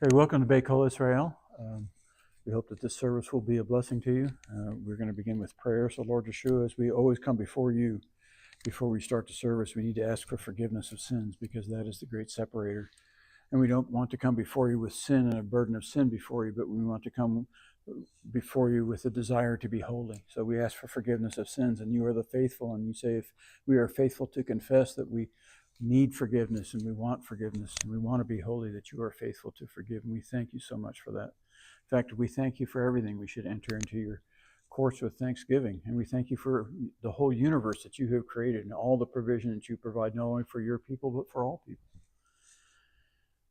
Okay, welcome to Beyt Kol Israel. We hope that this service will be a blessing to you. We're going to begin with prayer. So, Lord Yeshua, as we always come before you, before we start the service, we need to ask for forgiveness of sins because that is the great separator. And we don't want to come before you with sin and a burden of sin before you, but we want to come before you with a desire to be holy. So we ask for forgiveness of sins, and you are the faithful. And you say if we are faithful to confess that we need forgiveness and we want forgiveness and we want to be holy, that you are faithful to forgive. And we thank you so much for that. In fact, we thank you for everything. We should enter into your courts with thanksgiving. And we thank you for the whole universe that you have created and all the provision that you provide, not only for your people, but for all people.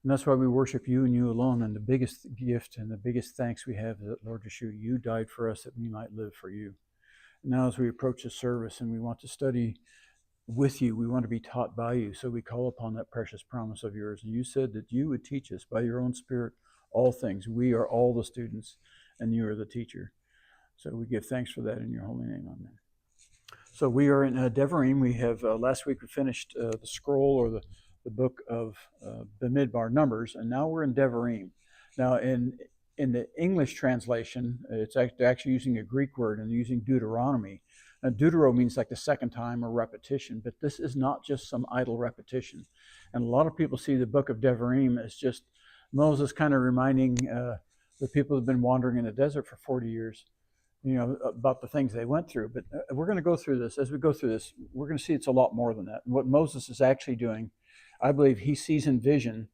And that's why we worship you and you alone. And the biggest gift and the biggest thanks we have is that, Lord Yeshua, you died for us that we might live for you. And now as we approach the service and we want to study with you, we want to be taught by you. So we call upon that precious promise of yours. And you said that you would teach us by your own Spirit all things. We are all the students and you are the teacher. So we give thanks for that in your holy name. Amen. So we are in Devarim. We have, last week we finished the scroll or the book of Bamidbar, Numbers, and now we're in Devarim. Now in the English translation, it's actually using a Greek word and using Deuteronomy. Now, Deutero means like the second time or repetition, but this is not just some idle repetition. And a lot of people see the book of Devarim as just Moses kind of reminding the people who have been wandering in the desert for 40 years, about the things they went through. But we're going to go through this. As we go through this, we're going to see it's a lot more than that. And what Moses is actually doing, I believe he sees in vision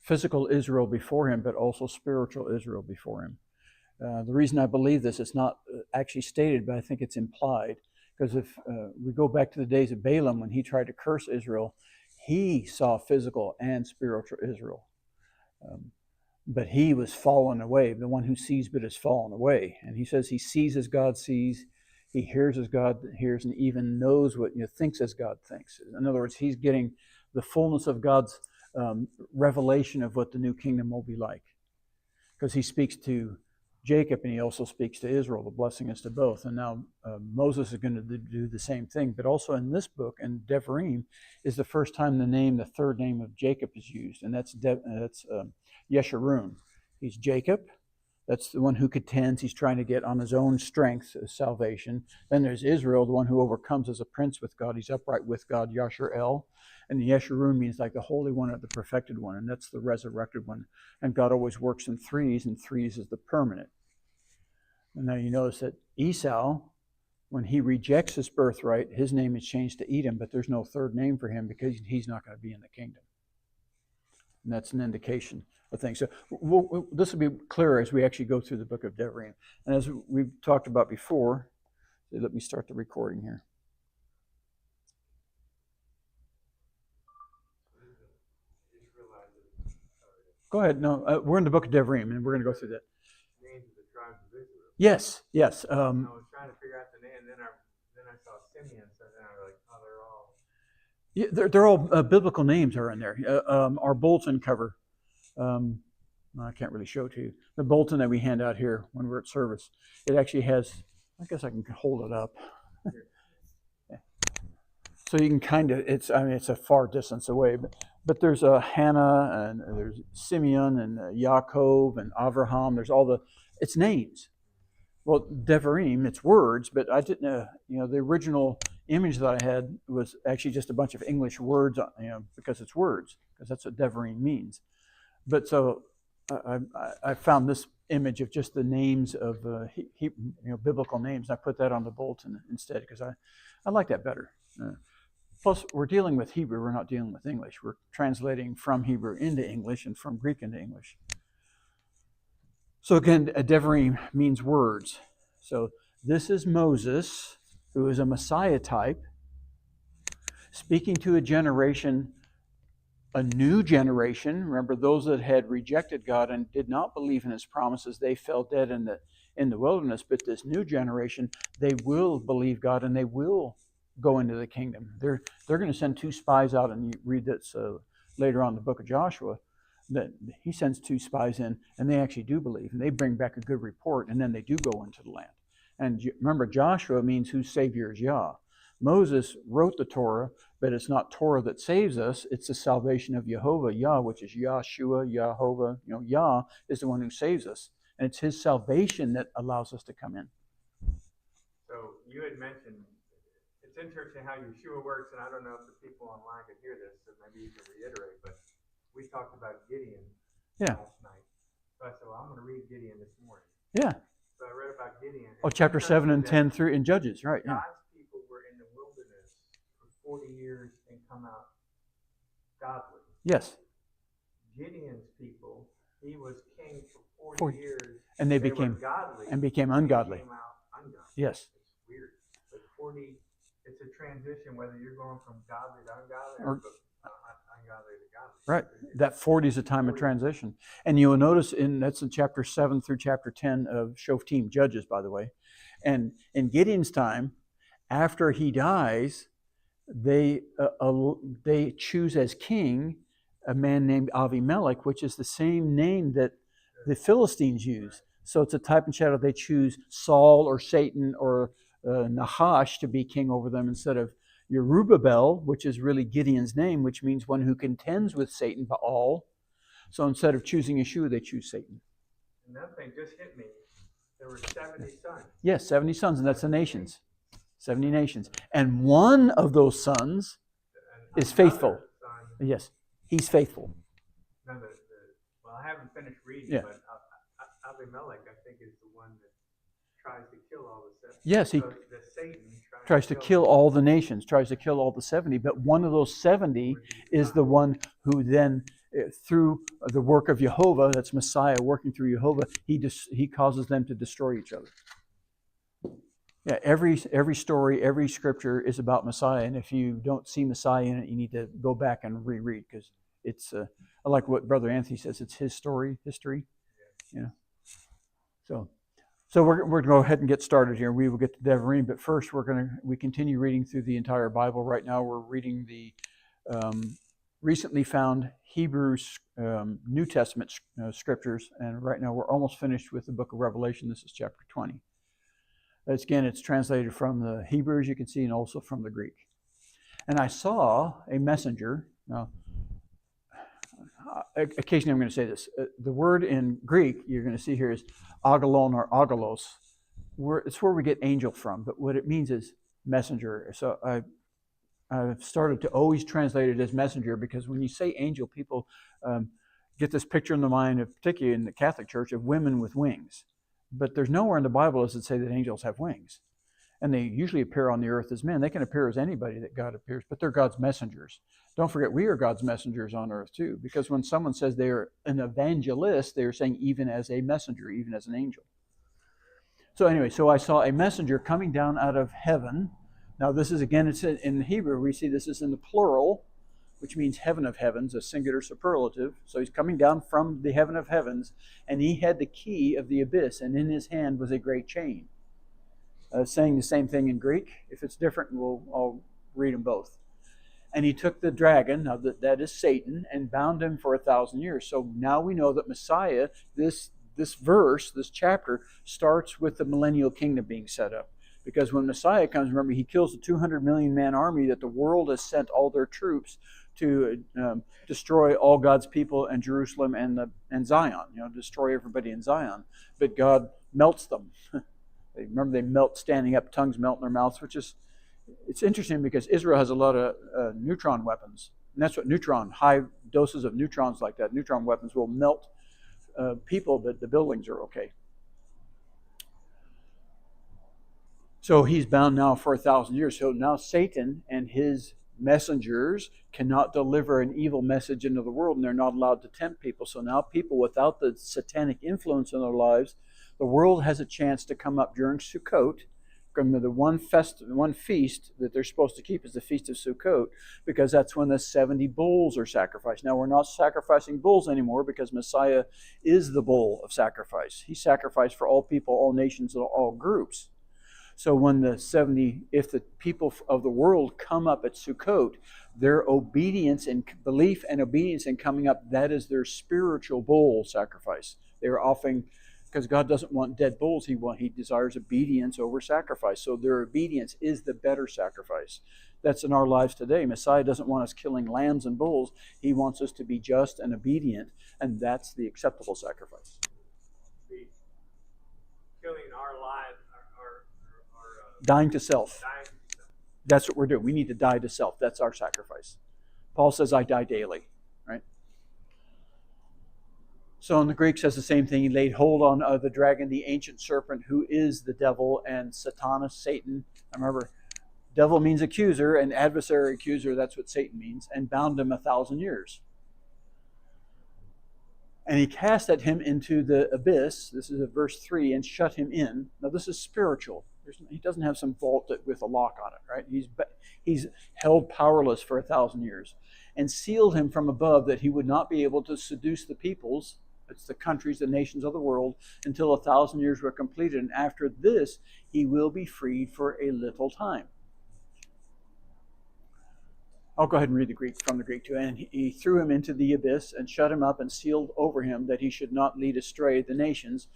physical Israel before him, but also spiritual Israel before him. The reason I believe this, it's not actually stated, but I think it's implied. Because if we go back to the days of Balaam, when he tried to curse Israel, he saw physical and spiritual Israel. But he was fallen away. The one who sees but is fallen away. And he says he sees as God sees, he hears as God hears, and even knows what, thinks as God thinks. In other words, he's getting the fullness of God's revelation of what the new kingdom will be like. Because he speaks to Jacob and he also speaks to Israel. The blessing is to both. And now Moses is going to do the same thing. But also in this book, and Devarim is the first time the third name of Jacob is used. And that's Yeshurun. He's Jacob. That's the one who contends. He's trying to get on his own strength salvation. Then there's Israel, the one who overcomes as a prince with God. He's upright with God, Yashar-El. And the Yeshurun means like the Holy One or the perfected one, and that's the resurrected one. And God always works in threes, and threes is the permanent. And now you notice that Esau, when he rejects his birthright, his name is changed to Edom, but there's no third name for him because he's not going to be in the kingdom. And that's an indication of things. So this will be clearer as we actually go through the book of Devarim. And as we've talked about before, let me start the recording here. Go ahead. No, we're in the book of Devarim, and we're going to go through that. Names of the tribes of Israel. Yes. I was trying to figure out the name, and then I saw Simeon, so then I was like, oh, they're all. Yeah, they're all biblical names are in there. Our bulletin cover, I can't really show it to you. The bulletin that we hand out here when we're at service, it actually has, I guess I can hold it up. So you can kind of, it's a far distance away, but there's Hannah and there's Simeon and Yaakov and Avraham. There's it's names. Well, Devarim, it's words, but I didn't, the original image that I had was actually just a bunch of English words, because it's words, because that's what Devarim means. But so I found this image of just the names of biblical names. I put that on the bulletin instead because I like that better. Plus, we're dealing with Hebrew. We're not dealing with English. We're translating from Hebrew into English and from Greek into English. So again, Devarim means words. So this is Moses, who is a Messiah type, speaking to a generation, a new generation. Remember, those that had rejected God and did not believe in his promises, they fell dead in the wilderness. But this new generation, they will believe God and they will go into the kingdom. They're going to send 2 spies out, and you read this later on in the book of Joshua, that he sends 2 spies in, and they actually do believe, and they bring back a good report, and then they do go into the land. And remember, Joshua means whose Savior is Yah. Moses wrote the Torah, but it's not Torah that saves us. It's the salvation of Jehovah, Yah, which is Yahshua, Yehovah. Yah is the one who saves us. And it's his salvation that allows us to come in. So you had mentioned, it's interesting how Yeshua works, and I don't know if the people online could hear this, so maybe you can reiterate, but we talked about Gideon last night. So I said, well, I'm going to read Gideon this morning. Yeah. So I read about Gideon. Oh, chapter 7 and 10 through in Judges, right? Yeah. God's people were in the wilderness for 40 years and come out godly. Yes. Gideon's people, he was king for 40 years, and they became godly and became ungodly. Came out ungodly. Yes. It's weird. But 40, it's a transition whether you're going from godly to ungodly or ungodly to godly. Right. That 40 is a time of transition. And you'll notice that's in chapter 7 through chapter 10 of Shoftim, Judges, by the way. And in Gideon's time, after he dies, they choose as king a man named Avimelech, which is the same name that the Philistines use. So it's a type and shadow. They choose Saul or Satan or Nahash to be king over them instead of Jerubbaal, which is really Gideon's name, which means one who contends with Satan, Baal. So instead of choosing Yeshua, they choose Satan. And that thing just hit me. There were 70 sons. Yes, 70 sons, and that's the nations. 70 nations. And one of those sons is faithful. Son, yes, he's faithful. Well, I haven't finished reading, but Abimelech, I think, is the one that tries to kill all the 70. Yes, the Satan tries to kill all the nations, tries to kill all the 70, but one of those 70 is the one who then, through the work of Jehovah, that's Messiah working through Jehovah, he causes them to destroy each other. Yeah, every story, every scripture is about Messiah, and if you don't see Messiah in it, you need to go back and reread, because it's, I like what Brother Anthony says, it's his story, history. Yeah. So we're going to go ahead and get started here. We will get to Devarim, but first we continue reading through the entire Bible. Right now we're reading the recently found Hebrew New Testament scriptures, and right now we're almost finished with the book of Revelation. This is chapter 20. It's translated from the Hebrew, as you can see, and also from the Greek. And I saw a messenger. Now, occasionally I'm going to say this. The word in Greek you're going to see here is agalon or agalos. It's where we get angel from, but what it means is messenger. So I've started to always translate it as messenger, because when you say angel, people get this picture in the mind, particularly in the Catholic Church, of women with wings. But there's nowhere in the Bible does it say that angels have wings. And they usually appear on the earth as men. They can appear as anybody that God appears, but they're God's messengers. Don't forget, we are God's messengers on earth too, because when someone says they are an evangelist, they are saying even as a messenger, even as an angel. So anyway, I saw a messenger coming down out of heaven. Now this is, again, it's in the Hebrew, we see this is in the plural, which means heaven of heavens, a singular superlative. So he's coming down from the heaven of heavens, and he had the key of the abyss, and in his hand was a great chain. Saying the same thing in Greek. If it's different, I'll read them both. And he took the dragon, now that is Satan, and bound him for 1,000 years. So now we know that Messiah, this verse, this chapter, starts with the millennial kingdom being set up. Because when Messiah comes, remember, he kills the 200 million man army that the world has sent all their troops to destroy all God's people and Jerusalem and Zion, destroy everybody in Zion. But God melts them. Remember, they melt standing up, tongues melt in their mouths, it's interesting because Israel has a lot of neutron weapons. And that's what high doses of neutrons like that, neutron weapons will melt people, but the buildings are okay. So he's bound now for 1,000 years. So now Satan and his messengers cannot deliver an evil message into the world, and they're not allowed to tempt people. So now people without the satanic influence in their lives, the world has a chance to come up during Sukkot. The one feast that they're supposed to keep is the Feast of Sukkot, because that's when the 70 bulls are sacrificed. Now we're not sacrificing bulls anymore because Messiah is the bull of sacrifice. He sacrificed for all people, all nations, and all groups. So when if the people of the world come up at Sukkot, their obedience and belief and obedience in coming up, that is their spiritual bull sacrifice. They are offering because God doesn't want dead bulls. He desires obedience over sacrifice. So their obedience is the better sacrifice. That's in our lives today. Messiah doesn't want us killing lambs and bulls. He wants us to be just and obedient, and that's the acceptable sacrifice. Killing our lives, dying to self. dying to self. That's what we're doing. We need to die to self. That's our sacrifice. Paul says, I die daily, right? So in the Greek says the same thing. He laid hold on the dragon, the ancient serpent, who is the devil, and Satanas, Satan. Remember, devil means accuser, and adversary, accuser, that's what Satan means, and bound him 1,000 years. And he cast at him into the abyss, this is at verse 3, and shut him in. Now this is spiritual. He doesn't have some vault with a lock on it, right? He's held powerless for 1,000 years. And sealed him from above that he would not be able to seduce the peoples, it's the countries, the nations of the world, until 1,000 years were completed. And after this, he will be freed for a little time. I'll go ahead and read the Greek from the Greek too. And he threw him into the abyss and shut him up and sealed over him that he should not lead astray the nations.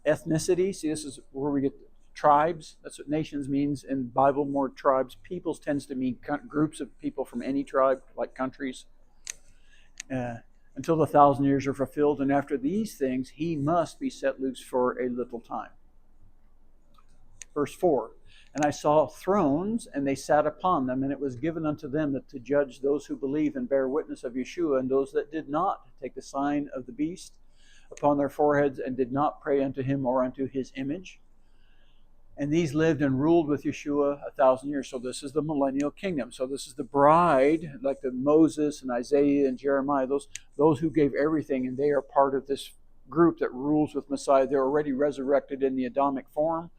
Ethnicity, see, this is where we get tribes. That's what nations means in Bible, more tribes. Peoples tends to mean groups of people from any tribe, like countries. Until the 1,000 years are fulfilled, and after these things, he must be set loose for a little time. Verse 4, and I saw thrones, and they sat upon them, and it was given unto them that to judge those who believe and bear witness of Yeshua, and those that did not take the sign of the beast upon their foreheads, and did not pray unto him or unto his image. And these lived and ruled with Yeshua 1,000 years. So this is the millennial kingdom. So this is the bride, like the Moses and Isaiah and Jeremiah, those who gave everything, and they are part of this group that rules with Messiah. They're already resurrected in the Adamic form.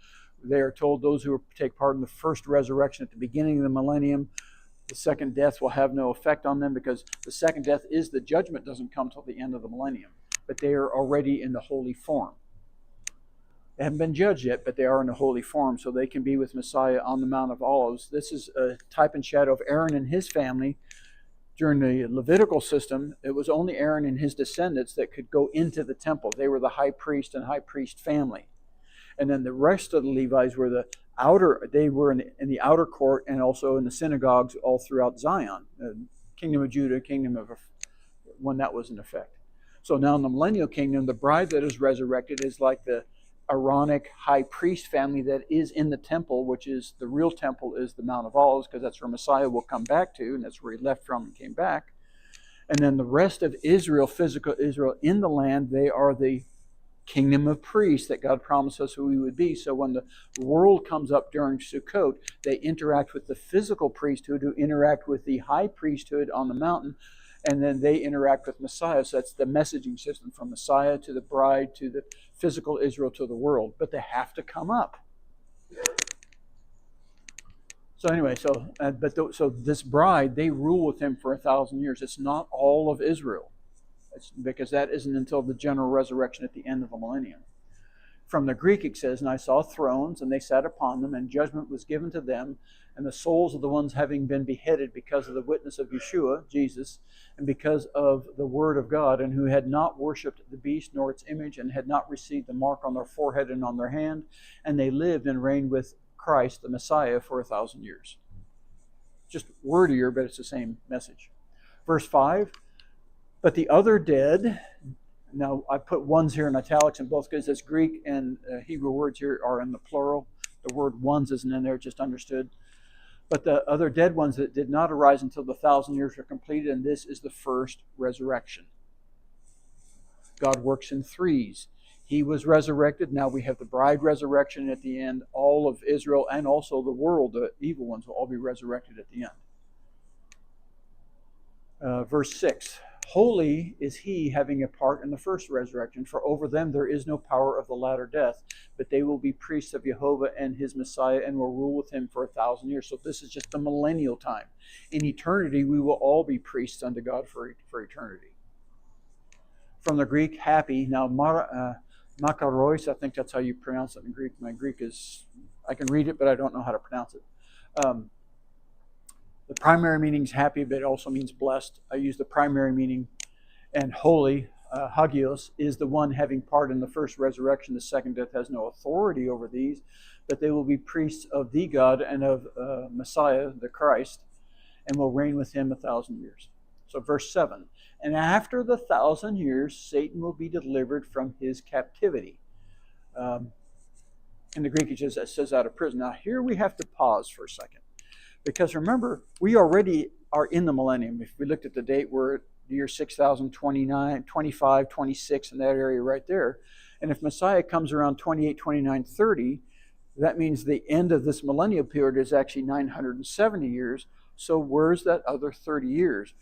They are told those who take part in the first resurrection at the beginning of the millennium, the second death will have no effect on them, because the second death is the judgment doesn't come till the end of the millennium. But they are already in the holy form. They haven't been judged yet, but they are in the holy form, so they can be with Messiah on the Mount of Olives. This is a type and shadow of Aaron and his family. During the Levitical system, it was only Aaron and his descendants that could go into the temple. They were the high priest and high priest family. And then the rest of the Levites were they were in the outer court and also in the synagogues all throughout Zion. Kingdom of Judah, kingdom of when that was in effect. So now in the millennial kingdom, the bride that is resurrected is like the Aaronic high priest family that is in the temple, which is the real temple is the Mount of Olives, because that's where Messiah will come back to, and that's where he left from and came back. And then the rest of Israel, physical Israel in the land, they are the kingdom of priests that God promised us who we would be. So when the world comes up during Sukkot, they interact with the physical priesthood who interact with the high priesthood on the mountain, and then they interact with Messiah. So that's the messaging system from Messiah to the bride to the physical Israel to the world. But they have to come up. So anyway, so this bride, they rule with him for 1,000 years. It's not all of Israel. It's because that isn't until the general resurrection at the end of the millennium. From the Greek it says, and I saw thrones, and they sat upon them, and judgment was given to them, and the souls of the ones having been beheaded because of the witness of Yeshua, Jesus, and because of the word of God, and who had not worshipped the beast nor its image, and had not received the mark on their forehead and on their hand, and they lived and reigned with Christ, the Messiah, for 1,000 years. Just wordier, but it's the same message. Verse 5, but the other dead, now I put ones here in italics in both because it's Greek and Hebrew words here are in the plural. The word ones isn't in there, just understood. But the other dead ones that did not arise until the 1,000 years were completed, and this is the first resurrection. God works in threes. He was resurrected. Now we have the bride resurrection at the end. All of Israel and also the world, the evil ones, will all be resurrected at the end. Verse 6. Holy is he having a part in the first resurrection, for over them there is no power of the latter death, but they will be priests of Jehovah and his Messiah, and will rule with him for 1,000 years. So this is just the millennial time. In eternity, we will all be priests unto God for eternity. From the Greek, happy. Now, makarois, I think that's how you pronounce it in Greek. My Greek is, I can read it, but I don't know how to pronounce it. The primary meaning is happy, but it also means blessed. I use the primary meaning. And holy, Hagios, is the one having part in the first resurrection. The second death has no authority over these, but they will be priests of the God and of Messiah, the Christ, and will reign with him 1,000 years. So verse 7, and after the 1,000 years, Satan will be delivered from his captivity. In the Greek, it says out of prison. Now here we have to pause for a second, because remember, we already are in the millennium. If we looked at the date, we're at the year 6029, 25, 26, in that area right there. And if Messiah comes around 28, 29, 30, that means the end of this millennial period is actually 970 years. So where's that other 30 years?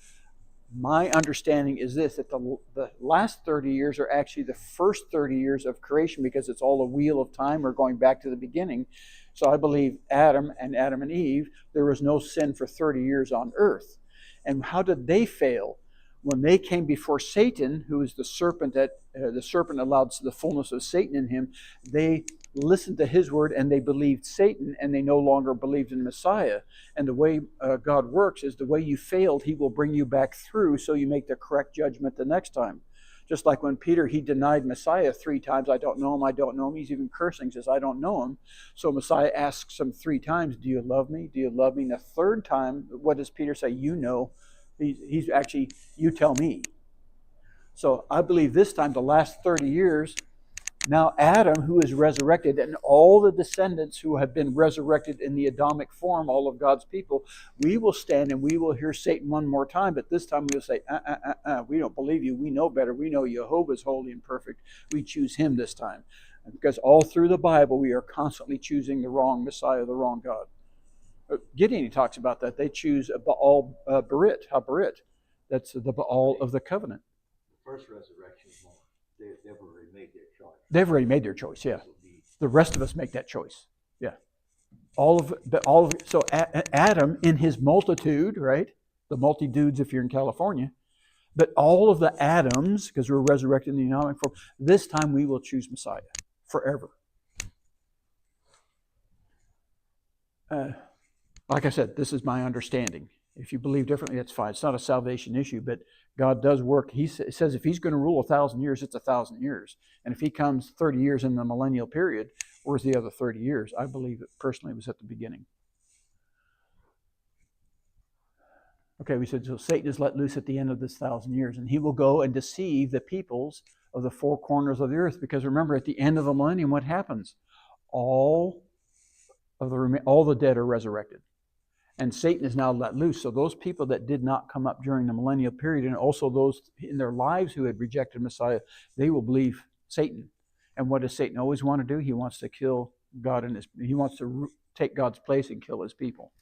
My understanding is this, that the last 30 years are actually the first 30 years of creation, because it's all a wheel of time or going back to the beginning. So I believe Adam and Eve, there was no sin for 30 years on earth. And how did they fail? When they came before Satan, who is the serpent that the serpent allowed the fullness of Satan in him, they listened to his word and they believed Satan, and they no longer believed in Messiah. And the way God works is, the way you failed, he will bring you back through, so you make the correct judgment the next time. Just like when Peter, he denied Messiah 3 times. I don't know him, I don't know him. He's even cursing, says, I don't know him. So Messiah asks him 3 times, do you love me? Do you love me? And the 3rd time, what does Peter say? You know. He's actually, you tell me. So I believe this time, the last 30 years, now Adam, who is resurrected, and all the descendants who have been resurrected in the Adamic form, all of God's people, we will stand and we will hear Satan one more time, but this time we'll say, we don't believe you. We know better. We know Jehovah is holy and perfect. We choose him this time. Because all through the Bible, we are constantly choosing the wrong Messiah, the wrong God. Gideon, he talks about that. They choose Baal Berit, HaBerit. That's the Baal of the covenant. The first resurrection is more. They've already made their choice. They've already made their choice, yeah. The rest of us make that choice, yeah. So Adam, in his multitude, right? The multitudes if you're in California, but all of the Adams, because we're resurrected in the Adamic form, this time we will choose Messiah forever. Like I said, this is my understanding. If you believe differently, that's fine. It's not a salvation issue, but God does work. He says if he's going to rule 1,000 years, it's 1,000 years. And if he comes 30 years in the millennial period, where's the other 30 years? I believe it personally was at the beginning. Okay, we said, so Satan is let loose at the end of this 1,000 years, and he will go and deceive the peoples of the 4 corners of the earth. Because remember, at the end of the millennium, what happens? All the dead are resurrected. And Satan is now let loose. So those people that did not come up during the millennial period, and also those in their lives who had rejected Messiah, they will believe Satan. And what does Satan always want to do? He wants to kill God, and he wants to take God's place and kill his people.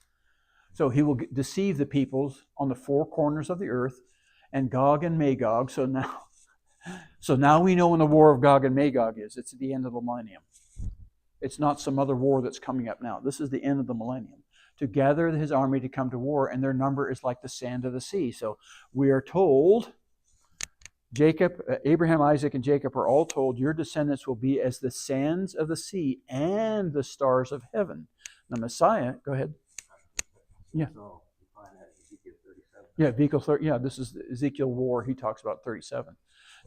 So he will deceive the peoples on the 4 corners of the earth, and Gog and Magog. So now we know when the war of Gog and Magog is. It's at the end of the millennium. It's not some other war that's coming up now. This is the end of the millennium. To gather his army to come to war, and their number is like the sand of the sea. So we are told, Abraham, Isaac, and Jacob are all told, your descendants will be as the sands of the sea and the stars of heaven. The Messiah, go ahead. Yeah. So you find that in Ezekiel 37. Yeah, Ezekiel 30. Yeah, this is Ezekiel war. He talks about 37.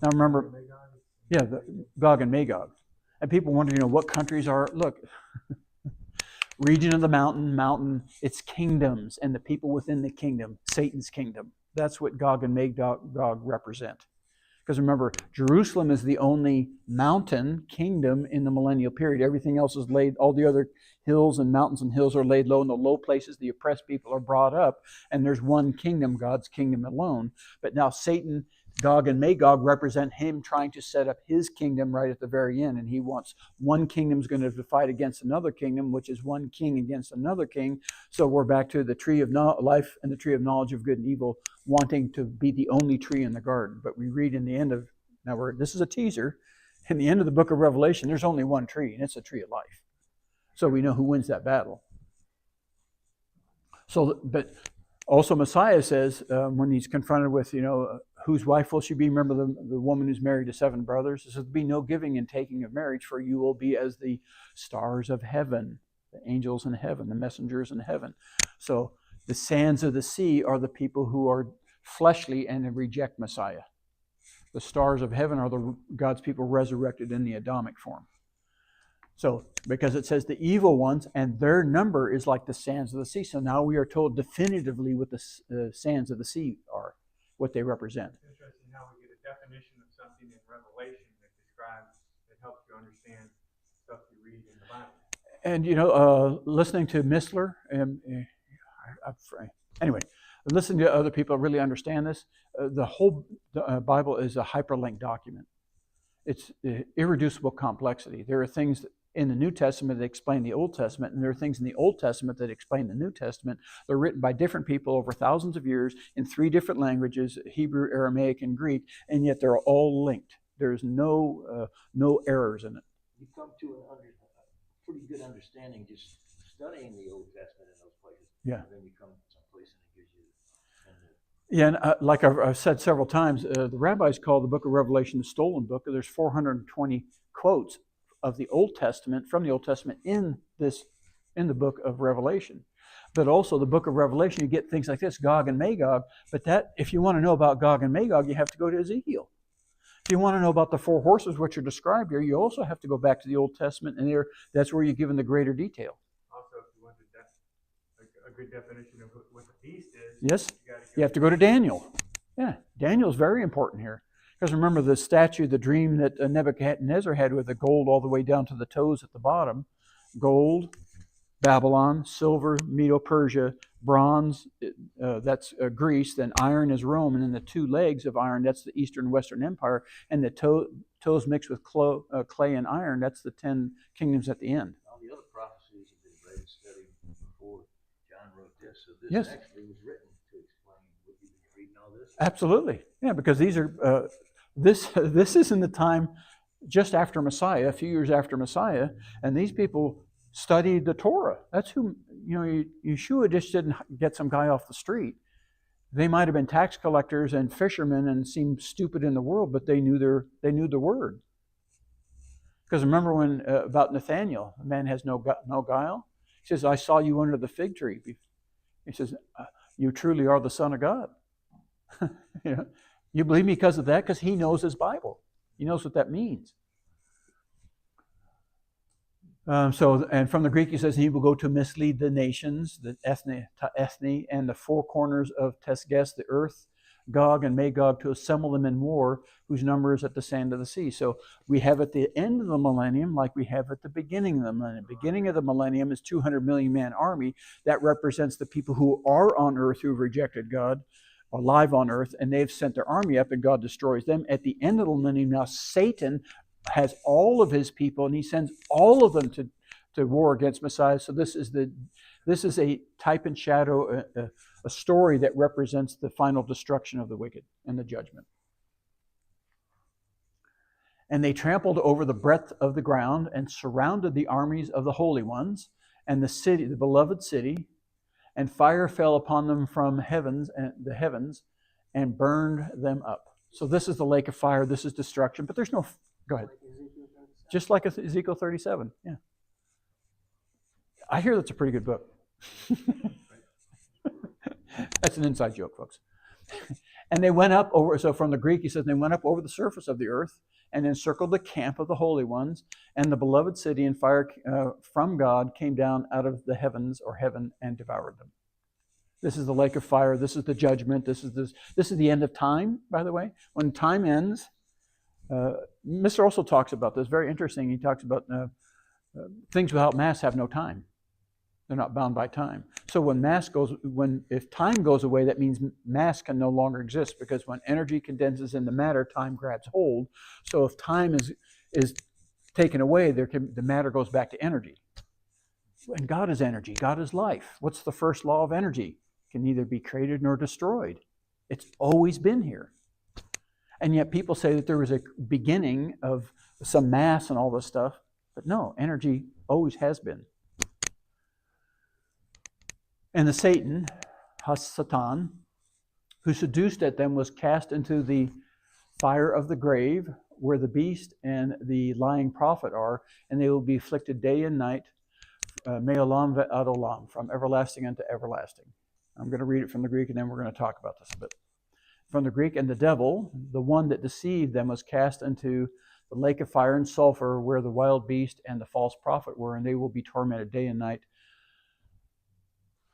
Now remember, the Gog and Magog. And people wonder, what countries are, look, region of the mountain, it's kingdoms, and the people within the kingdom, Satan's kingdom. That's what Gog and Magog represent. Because remember, Jerusalem is the only mountain kingdom in the millennial period. Everything else is laid, all the other hills and mountains and hills are laid low. In the low places, the oppressed people are brought up, and there's one kingdom, God's kingdom alone. But now Satan, Gog and Magog represent him trying to set up his kingdom right at the very end. And he wants one kingdom's going to fight against another kingdom, which is one king against another king. So we're back to the tree of life and the tree of knowledge of good and evil, wanting to be the only tree in the garden. But we read in the end of, this is a teaser, in the end of the book of Revelation, there's only one tree, and it's the tree of life. So we know who wins that battle. So, but also Messiah says, when he's confronted with, whose wife will she be? Remember the woman who's married to 7 brothers? It says, be no giving and taking of marriage, for you will be as the stars of heaven, the angels in heaven, the messengers in heaven. So the sands of the sea are the people who are fleshly and reject Messiah. The stars of heaven are God's people resurrected in the Adamic form. So, because it says the evil ones, and their number is like the sands of the sea. So now we are told definitively what the sands of the sea are, what they represent. It's interesting how we get a definition of something in Revelation that helps you understand stuff you read in the Bible. And listening to Missler, anyway, listening to other people really understand this. The whole Bible is a hyperlinked document. It's irreducible complexity. There are things in the New Testament that explain the Old Testament, and there are things in the Old Testament that explain the New Testament. They're written by different people over thousands of years in 3 different languages, Hebrew, Aramaic, and Greek, and yet they're all linked. There's no errors in it. You come to a pretty good understanding just studying the Old Testament in those places. Yeah. And then you come someplace and it gives you. Yeah, and like I've said several times, the rabbis call the book of Revelation the stolen book. There's 420 quotes of the Old Testament, from the Old Testament in the book of Revelation. But also the book of Revelation, you get things like this, Gog and Magog. But that, if you want to know about Gog and Magog, you have to go to Ezekiel. If you want to know about the 4 horses which are described here, you also have to go back to the Old Testament, and that's where you're given the greater detail. Also, if you want a good definition of what the beast is, yes, you have to go to Daniel. Yeah, Daniel's very important here. Because remember the statue, the dream that Nebuchadnezzar had with the gold all the way down to the toes at the bottom. Gold, Babylon, silver, Medo-Persia, bronze, that's Greece, then iron is Rome, and then the 2 legs of iron, that's the Eastern and Western Empire, and the toes mixed with clay and iron, that's the 10 kingdoms at the end. All the other prophecies have been read and studied before John wrote this, so this yes. actually was written to explain what you've been reading all this. Absolutely, yeah, because these are this is in the time just after Messiah, a few years after Messiah, and these people studied the Torah. That's who, Yeshua just didn't get some guy off the street. They might have been tax collectors and fishermen and seemed stupid in the world, but they knew the word. Because remember when about Nathaniel, a man has no guile. He says, "I saw you under the fig tree." He says, "You truly are the Son of God." You believe me because of that? Because he knows his Bible. He knows what that means. And from the Greek, he says, he will go to mislead the nations, the ethne, and the 4 corners of Tesges, the earth, Gog and Magog, to assemble them in war, whose number is at the sand of the sea. So we have at the end of the millennium, like we have at the beginning of the millennium. Beginning of the millennium is 200 million man army. That represents the people who are on earth who have rejected God, alive on earth, and they've sent their army up and God destroys them. At the end of the millennium, now Satan has all of his people and he sends all of them to war against Messiah. So this is a type and shadow, a story that represents the final destruction of the wicked and the judgment. And they trampled over the breadth of the ground and surrounded the armies of the holy ones and the city, the beloved city, and fire fell upon them from the heavens and burned them up. So this is the lake of fire. This is destruction. But there's no... Go ahead. Just like Ezekiel 37. Yeah. I hear that's a pretty good book. That's an inside joke, folks. And they went up over... So from the Greek, he says, they went up over the surface of the earth and encircled the camp of the holy ones, and the beloved city, and fire from God came down out of the heavens or heaven and devoured them. This is the lake of fire. This is the judgment. This is the end of time, by the way. When time ends, Mr. also talks about this. Very interesting. He talks about things without mass have no time. They're not bound by time. So if time goes away, that means mass can no longer exist, because when energy condenses into matter, time grabs hold. So if time is taken away, the matter goes back to energy. And God is energy. God is life. What's the first law of energy? It can neither be created nor destroyed. It's always been here. And yet people say that there was a beginning of some mass and all this stuff. But no, energy always has been. And the Satan, Satan, who seduced at them, was cast into the fire of the grave, where the beast and the lying prophet are, and they will be afflicted day and night, me'olam ve'ad olam, from everlasting unto everlasting. I'm going to read it from the Greek, and then we're going to talk about this a bit. from the Greek, and the devil, the one that deceived them, was cast into the lake of fire and sulfur, where the wild beast and the false prophet were, and they will be tormented day and night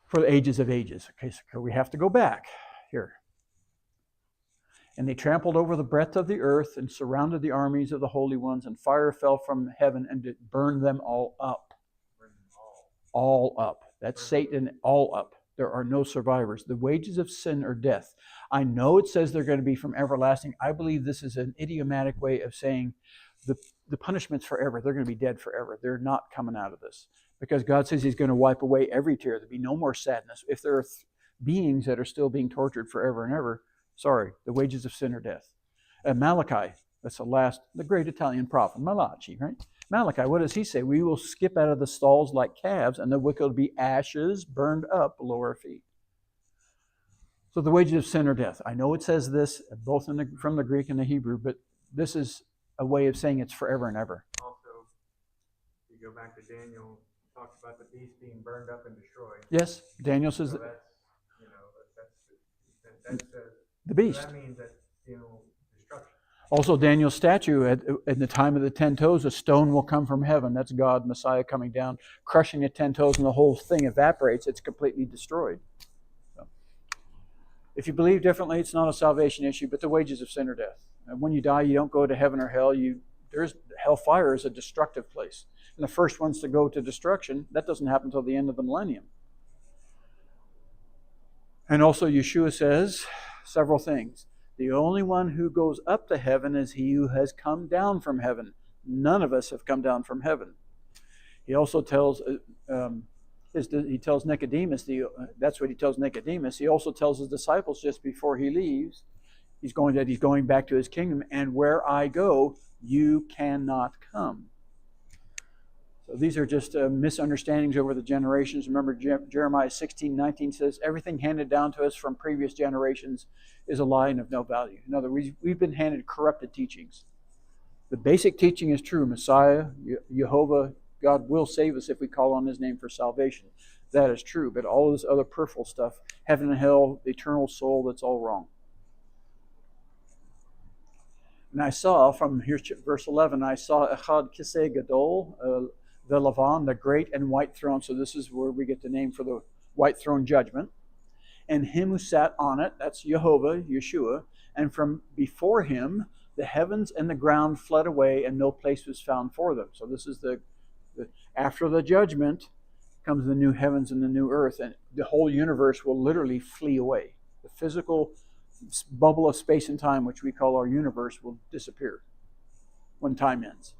for the ages of ages. Okay, so we have to go back here. And they trampled over the breadth of the earth and surrounded the armies of the holy ones, and fire fell from heaven and it burned them all up. All up. That's Satan, all up. There are no survivors. The wages of sin are death. I know it says they're going to be from everlasting. I believe this is an idiomatic way of saying the punishment's forever. They're going to be dead forever. They're not coming out of this. Because God says He's going to wipe away every tear. There'll be no more sadness. If there are beings that are still being tortured forever and ever, sorry, the wages of sin are death. Malachi, that's the great Italian prophet, Malachi, right? Malachi, what does he say? We will skip out of the stalls like calves, and the wicked will be ashes burned up below our feet. So the wages of sin are death. I know it says this both from the Greek and the Hebrew, but this is a way of saying it's forever and ever. Also, if you go back to Daniel, it talks about the beast being burned up and destroyed. Yes, Daniel says So that. That's The beast. So that means that, destruction. Also, Daniel's statue at the time of the 10 toes, a stone will come from heaven. That's God, Messiah, coming down, crushing the 10 toes, and the whole thing evaporates. It's completely destroyed. So, if you believe differently, it's not a salvation issue, but the wages of sin are death. And when you die, you don't go to heaven or hell. Hellfire is a destructive place. And the first ones to go to destruction, that doesn't happen until the end of the millennium. And also, Yeshua says several things. The only one who goes up to heaven is he who has come down from heaven. None of us have come down from heaven. He also tells Nicodemus, that's what he tells Nicodemus. He also tells his disciples just before he leaves, he's going back to his kingdom, and where I go, you cannot come. So these are just misunderstandings over the generations. Remember, Jeremiah 16:19 says, everything handed down to us from previous generations is a lie and of no value. In other words, we've been handed corrupted teachings. The basic teaching is true. Messiah, Jehovah, God will save us if we call on His name for salvation. That is true. But all of this other peripheral stuff, heaven and hell, the eternal soul, that's all wrong. And I saw, from here, verse 11, I saw Echad Kisei Gadol, the Lavan, the great and white throne. So this is where we get the name for the white throne judgment. And him who sat on it, that's Jehovah, Yeshua. And from before him, the heavens and the ground fled away, and no place was found for them. So this is after the judgment comes the new heavens and the new earth, and the whole universe will literally flee away. The physical bubble of space and time, which we call our universe, will disappear when time ends.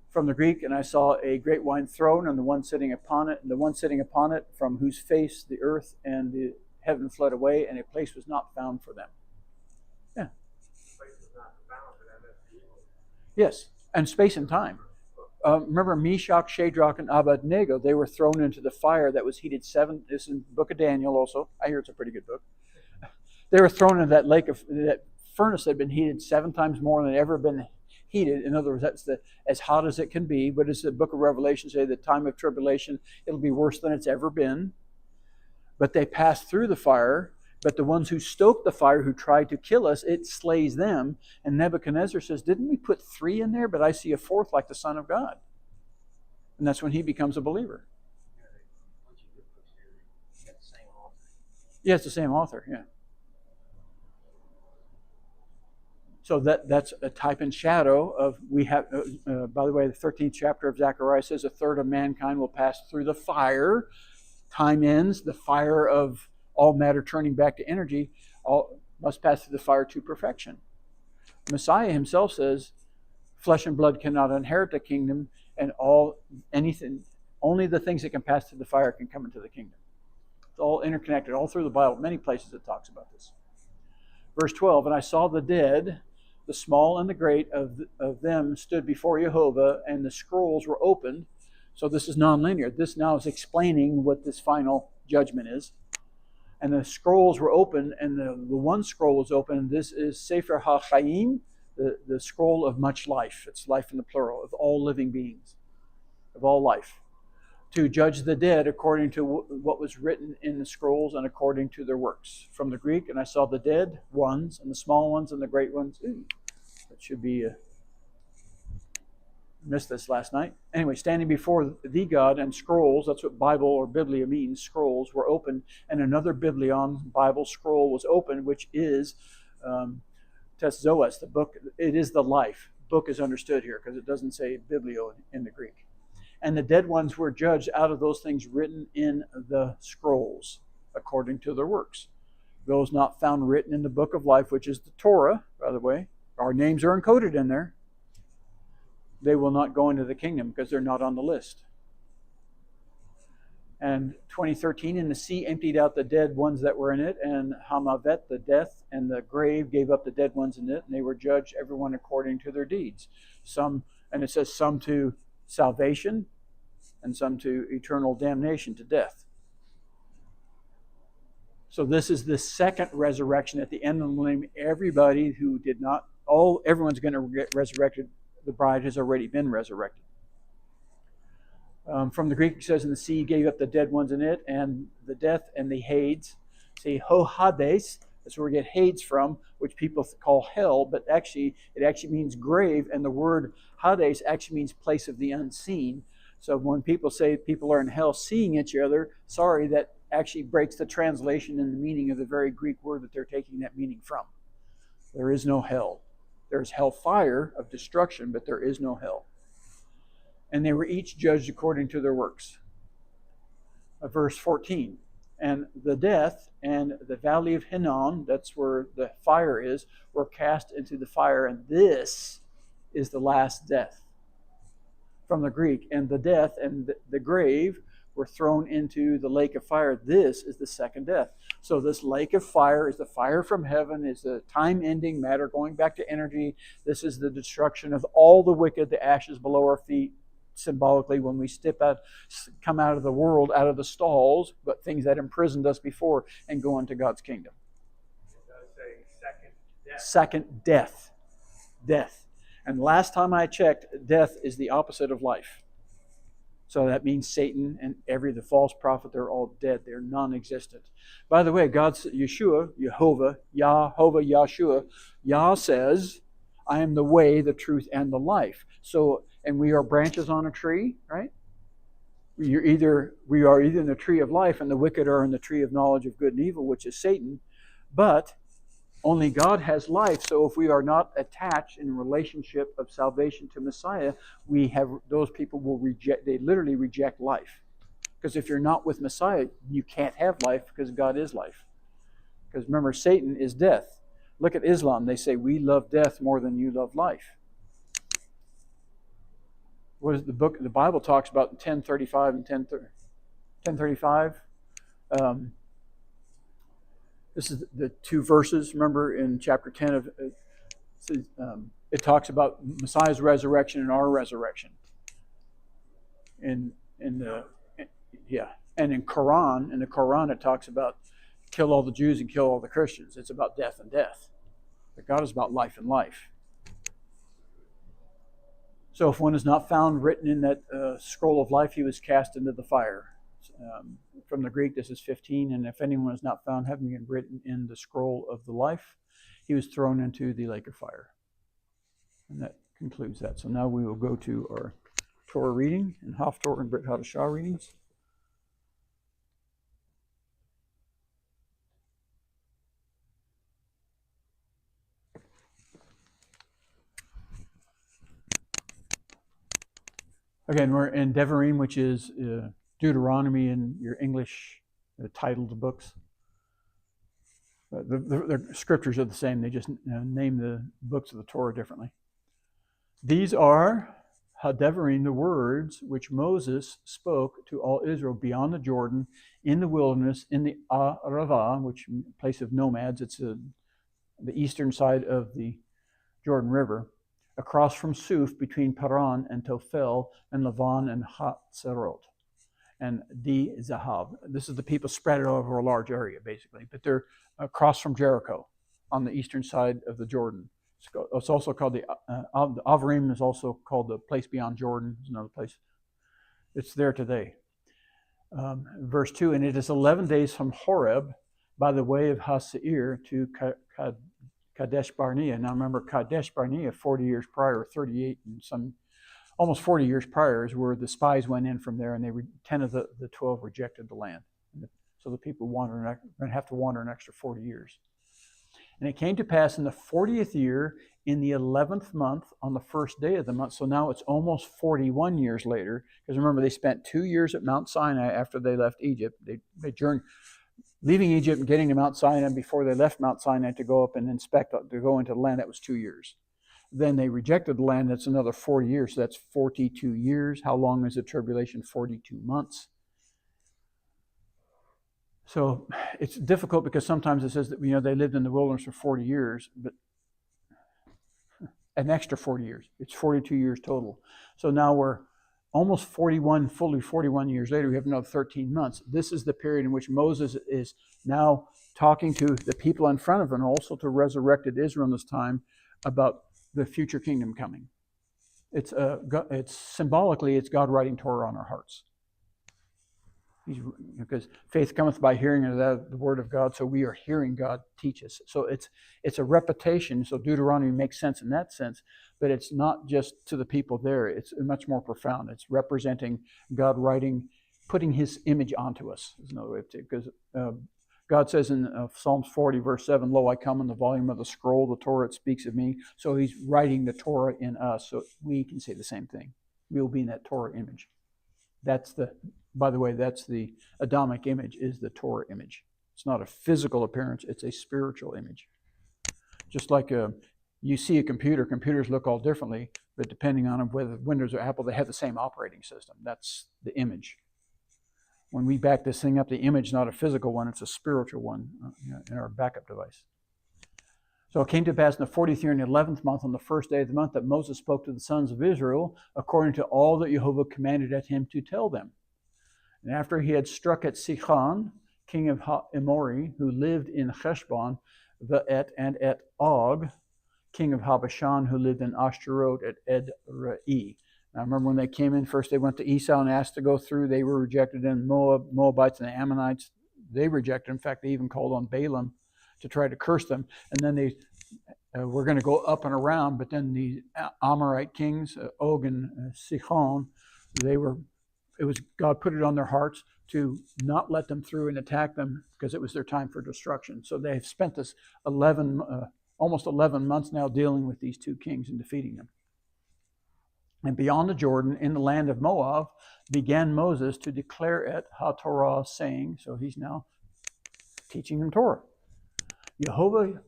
From the Greek, and I saw a great white throne, and the one sitting upon it, from whose face the earth and the heaven fled away, and a place was not found for them. Yeah. Place was not found for them. Yes, and space and time. Remember Meshach, Shadrach, and Abednego, they were thrown into the fire that was heated this is in the book of Daniel also. I hear it's a pretty good book. They were thrown into that furnace that had been heated 7 times more than it had ever been heated. In other words, that's as hot as it can be. But as the book of Revelation say, the time of tribulation, it'll be worse than it's ever been. But they passed through the fire. But the ones who stoked the fire, who tried to kill us, it slays them. And Nebuchadnezzar says, didn't we put 3 in there? But I see a 4th like the Son of God. And that's when he becomes a believer. Yeah, it's the same author, yeah. So that's a type and shadow of, we have, by the way, the 13th chapter of Zechariah says 1/3 of mankind will pass through the fire. Time ends, the fire of all matter turning back to energy, all must pass through the fire to perfection. Messiah himself says, flesh and blood cannot inherit the kingdom, and only the things that can pass through the fire can come into the kingdom. It's all interconnected, all through the Bible. Many places it talks about this. Verse 12, and I saw the dead, the small and the great of them stood before Jehovah, and the scrolls were opened. So this is nonlinear. This now is explaining what this final judgment is. And the scrolls were opened, and the one scroll was opened. This is Sefer HaChaim, the scroll of much life. It's life in the plural, of all living beings, of all life. to judge the dead according to what was written in the scrolls and according to their works. From the Greek, and I saw the dead ones and the small ones and the great ones. Ooh, that should be missed this last night. Anyway, standing before the God, and scrolls, that's what Bible or Biblia means, scrolls were opened, and another Biblion, Bible scroll, was opened, which is Tes Zoes, the book. It is the life. Book is understood here because it doesn't say biblio in the Greek. And the dead ones were judged out of those things written in the scrolls, according to their works. Those not found written in the book of life, which is the Torah, by the way. Our names are encoded in there. They will not go into the kingdom because they're not on the list. And 2013, and the sea emptied out the dead ones that were in it, and Hamavet, the death, and the grave gave up the dead ones in it, and they were judged, everyone according to their deeds. Some, and it says some to salvation, and some to eternal damnation, to death. So this is the second resurrection. At the end of the millennium, everybody who did not, everyone's going to get resurrected. The bride has already been resurrected. From the Greek, it says, "In the sea gave up the dead ones in it, and the death and the Hades." See, Ho Hades, that's where we get Hades from, which people call hell, but actually, it actually means grave, and the word Hades actually means place of the unseen. So when people say people are in hell seeing each other, sorry, that actually breaks the translation and the meaning of the very Greek word that they're taking that meaning from. There is no hell. There's hellfire of destruction, but there is no hell. And they were each judged according to their works. Verse 14. And the death and the valley of Hinnom, that's where the fire is, were cast into the fire, and this is the last death. From the Greek, and the death and the grave were thrown into the lake of fire. This is the second death. So this lake of fire is the fire from heaven, is the time-ending matter, going back to energy. This is the destruction of all the wicked, the ashes below our feet, symbolically when we come out of the world, out of the stalls, but things that imprisoned us before, and go into God's kingdom. It does say second death. Second death. Death. And last time I checked, death is the opposite of life. So that means Satan and the false prophet, they're all dead. They're non-existent. By the way, God's Yeshua, Yahshua, Yah says, "I am the way, the truth, and the life." So, and we are branches on a tree, right? We are either in the tree of life, and the wicked are in the tree of knowledge of good and evil, which is Satan. But only God has life, so if we are not attached in relationship of salvation to Messiah, those people will reject, they literally reject life. Because if you're not with Messiah, you can't have life because God is life. Because remember, Satan is death. Look at Islam, they say, we love death more than you love life. What is the Bible talks about 10:35 and 10:35. This is the two verses, remember, in chapter 10 of it talks about Messiah's resurrection and our resurrection. And in the Quran it talks about kill all the Jews and kill all the Christians. It's about death and death. But God is about life and life. So if one is not found written in that scroll of life, he was cast into the fire. From the Greek, this is 15. And if anyone is not found having been written in the scroll of the life, he was thrown into the lake of fire. And that concludes that. So now we will go to our Torah reading and Haftorah and Brit Hadashah readings. Again, we're in Devarim, which is Deuteronomy in your English titled books. The scriptures are the same. They just name the books of the Torah differently. These are Hadevarim, the words which Moses spoke to all Israel beyond the Jordan, in the wilderness, in the Arava, which place of nomads. It's the eastern side of the Jordan River, across from Suf, between Paran and Tophel, and Lavan and Hatzerot, and Di Zahav. This is the people spread over a large area, basically, but they're across from Jericho on the eastern side of the Jordan. It's also called the Avarim is also called the place beyond Jordan. It's another place. It's there today. Verse 2, and it is 11 days from Horeb by the way of Haseir to Kadesh Barnea. Now remember, Kadesh Barnea 40 years prior, 38 and some, almost 40 years prior is where the spies went in from there, and 10 of the 12 rejected the land. So the people going to have to wander an extra 40 years. And it came to pass in the 40th year, in the 11th month, on the first day of the month. So now it's almost 41 years later. Because remember, they spent 2 years at Mount Sinai after they left Egypt. They journeyed, leaving Egypt and getting to Mount Sinai before they left Mount Sinai to go up and inspect, to go into the land. That was 2 years. Then they rejected the land. That's another 40 years. So that's 42 years. How long is the tribulation? 42 months. So it's difficult because sometimes it says that, they lived in the wilderness for 40 years, but an extra 40 years. It's 42 years total. So now we're almost fully 41 years later. We have another 13 months. This is the period in which Moses is now talking to the people in front of him, also to resurrected Israel this time, about the future kingdom coming. It's symbolically, it's God writing Torah on our hearts. Because faith cometh by hearing of the word of God, so we are hearing God teach us. So it's a repetition. So Deuteronomy makes sense in that sense, but it's not just to the people there. It's much more profound. It's representing God writing, putting His image onto us. Is another way of saying it. Because God says in Psalms 40, verse 7, "Lo, I come in the volume of the scroll, the Torah, it speaks of me." So He's writing the Torah in us, so we can say the same thing. We will be in that Torah image. By the way, that's the Adamic image, is the Torah image. It's not a physical appearance, it's a spiritual image. Just like you see a computer, computers look all differently, but depending on whether Windows or Apple, they have the same operating system. That's the image. When we back this thing up, the image is not a physical one, it's a spiritual one in our backup device. So it came to pass in the 40th year in the 11th month, on the first day of the month, that Moses spoke to the sons of Israel according to all that Jehovah commanded at him to tell them. And after he had struck at Sihon, king of Amori, who lived in Heshbon, and at Og, king of Habashan, who lived in Ashtaroth at Edrei. Now remember, when they came in, first they went to Esau and asked to go through. They were rejected. And Moabites and the Ammonites, they rejected. In fact, they even called on Balaam to try to curse them. And then they were going to go up and around. But then the Amorite kings, Og and Sihon, God put it on their hearts to not let them through and attack them, because it was their time for destruction. So they've spent this almost 11 months now dealing with these two kings and defeating them. And beyond the Jordan, in the land of Moab, began Moses to declare at HaTorah, saying, so he's now teaching them Torah. Jehovah,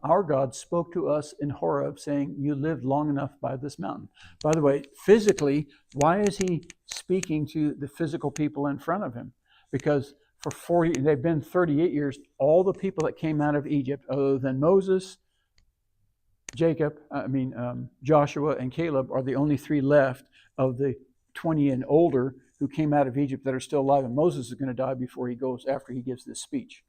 our God, spoke to us in Horeb, saying, you lived long enough by this mountain. By the way, physically, why is he speaking to the physical people in front of him? Because they've been 38 years, all the people that came out of Egypt, other than Moses, Joshua and Caleb, are the only three left of the 20 and older who came out of Egypt that are still alive. And Moses is going to die after he gives this speech.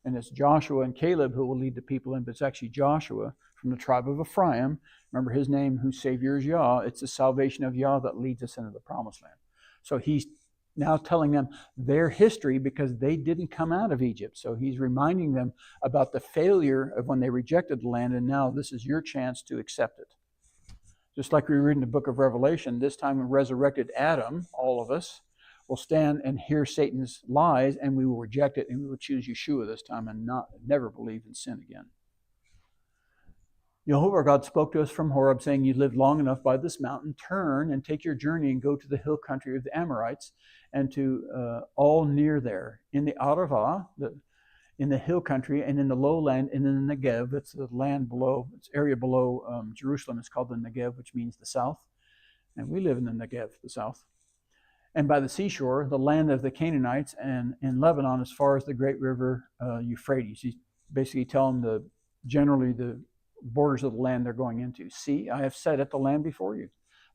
And it's Joshua and Caleb who will lead the people in, but it's actually Joshua from the tribe of Ephraim. Remember his name, whose Savior is Yah. It's the salvation of Yah that leads us into the promised land. So he's now telling them their history, because they didn't come out of Egypt. So he's reminding them about the failure of when they rejected the land, and now this is your chance to accept it. Just like we read in the book of Revelation, this time when resurrected Adam, all of us, will stand and hear Satan's lies, and we will reject it, and we will choose Yeshua this time and never believe in sin again. Jehovah our God spoke to us from Horeb, saying, you lived long enough by this mountain. Turn and take your journey and go to the hill country of the Amorites, and to all near there, in the Arava, in the hill country, and in the lowland, and in the Negev. It's the land below, it's area below Jerusalem. It's called the Negev, which means the south. And we live in the Negev, the south. And by the seashore, the land of the Canaanites, and in Lebanon, as far as the great river Euphrates. He's basically telling generally the borders of the land they're going into. See, I have set at the land before you.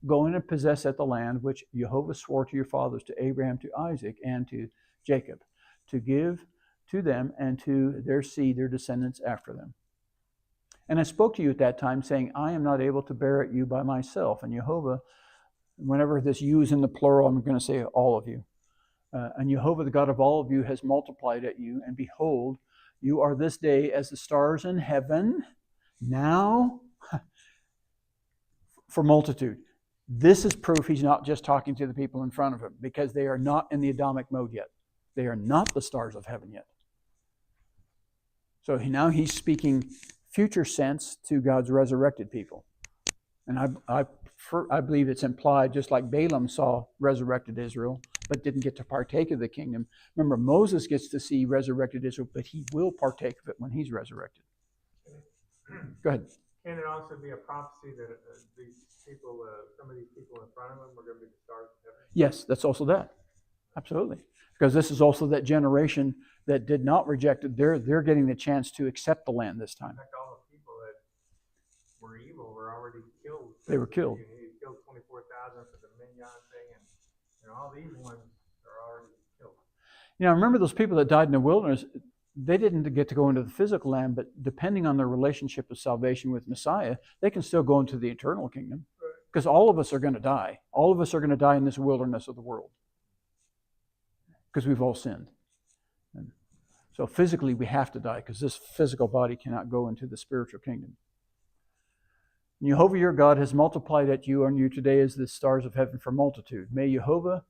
Go in and possess at the land which Jehovah swore to your fathers, to Abraham, to Isaac, and to Jacob, to give to them and to their seed, their descendants after them. And I spoke to you at that time, saying, I am not able to bear it you by myself. And Jehovah, whenever this you is in the plural, I'm going to say all of you. And Jehovah, the God of all of you, has multiplied at you, and behold, you are this day as the stars in heaven, now for multitude. This is proof he's not just talking to the people in front of him, because they are not in the Adamic mode yet. They are not the stars of heaven yet. So now he's speaking future sense to God's resurrected people. And I believe it's implied, just like Balaam saw resurrected Israel, but didn't get to partake of the kingdom. Remember, Moses gets to see resurrected Israel, but he will partake of it when he's resurrected. Go ahead. Can it also be a prophecy that these people, some of these people in front of them, are going to be the stars of heaven? Yes, that's also that. Absolutely. Because this is also that generation that did not reject it. They're getting the chance to accept the land this time. In fact, all the people that were evil were already killed. They were killed. He killed 24,000 for the Minyan thing, and all these ones are already killed. Remember those people that died in the wilderness, they didn't get to go into the physical land, but depending on their relationship of salvation with Messiah, they can still go into the eternal kingdom. Because all of us are going to die. All of us are going to die in this wilderness of the world. Because we've all sinned. And so physically we have to die, because this physical body cannot go into the spiritual kingdom. And Jehovah your God has multiplied at you on you today as the stars of heaven for multitude. May Jehovah,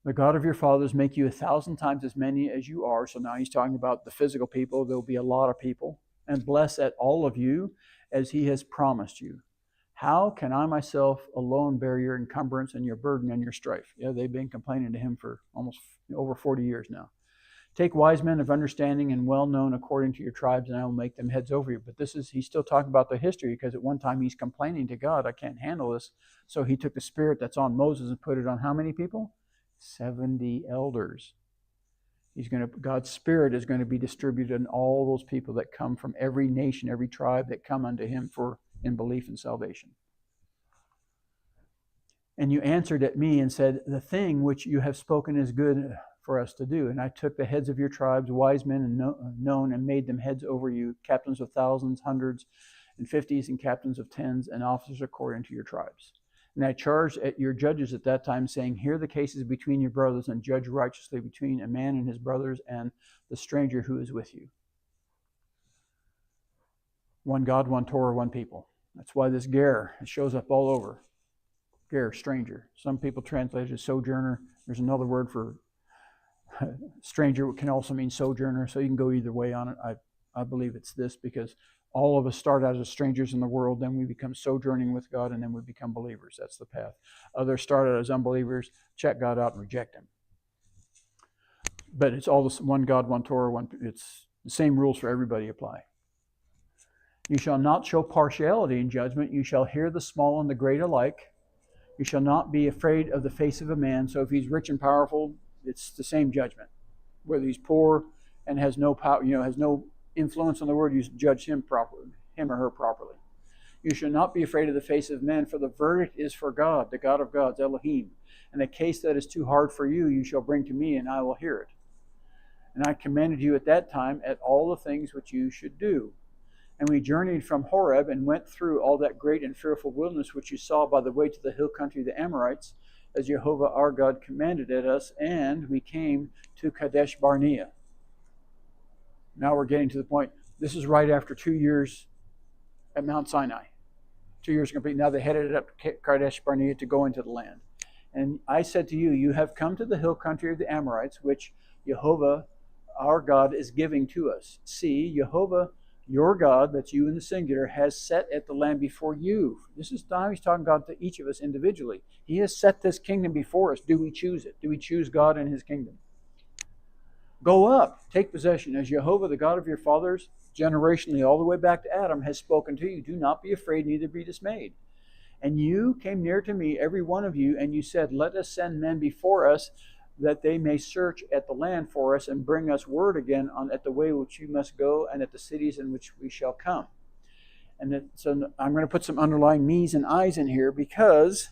the God of your fathers, make you 1,000 times as many as you are. So now he's talking about the physical people. There'll be a lot of people. And bless at all of you as he has promised you. How can I myself alone bear your encumbrance and your burden and your strife? Yeah, they've been complaining to him for almost over 40 years now. Take wise men of understanding and well known according to your tribes, and I will make them heads over you. But he's still talking about the history, because at one time he's complaining to God, I can't handle this. So he took the spirit that's on Moses and put it on how many people? 70 elders. God's spirit is going to be distributed in all those people that come from every nation, every tribe that come unto him in belief and salvation. And you answered at me and said, the thing which you have spoken is good for us to do. And I took the heads of your tribes, wise men and known, and made them heads over you, captains of thousands, hundreds, and fifties, and captains of tens, and officers according to your tribes. And I charged at your judges at that time, saying, hear the cases between your brothers, and judge righteously between a man and his brothers and the stranger who is with you. One God, one Torah, one people. That's why this ger, it shows up all over. Ger, stranger. Some people translate it as sojourner. There's another word for stranger, can also mean sojourner, so you can go either way on it. I believe it's this, because all of us start out as strangers in the world, then we become sojourning with God, and then we become believers. That's the path. Others start out as unbelievers, check God out, and reject him. But it's all this one God, one Torah, it's the same rules for everybody apply. You shall not show partiality in judgment. You shall hear the small and the great alike. You shall not be afraid of the face of a man. So if he's rich and powerful, it's the same judgment. Whether he's poor and has no power, has no influence on the world, you judge him properly, him or her properly. You shall not be afraid of the face of men, for the verdict is for God, the God of gods, Elohim. And a case that is too hard for you, you shall bring to me, and I will hear it. And I commanded you at that time at all the things which you should do. And we journeyed from Horeb and went through all that great and fearful wilderness which you saw by the way to the hill country of the Amorites, as Jehovah our God commanded it us, and we came to Kadesh Barnea. Now we're getting to the point. This is right after 2 years at Mount Sinai. 2 years complete. Now they headed up to Kadesh Barnea to go into the land. And I said to you, you have come to the hill country of the Amorites, which Jehovah our God is giving to us. See, Jehovah your God, that's you in the singular, has set at the land before you. This is now he's talking about to each of us individually. He has set this kingdom before us. Do we choose it? Do we choose God and his kingdom? Go up, take possession, as Jehovah, the God of your fathers, generationally all the way back to Adam, has spoken to you. Do not be afraid, neither be dismayed. And you came near to me, every one of you, and you said, let us send men before us, that they may search at the land for us and bring us word again at the way which you must go and at the cities in which we shall come. And so I'm going to put some underlying me's and I's in here, because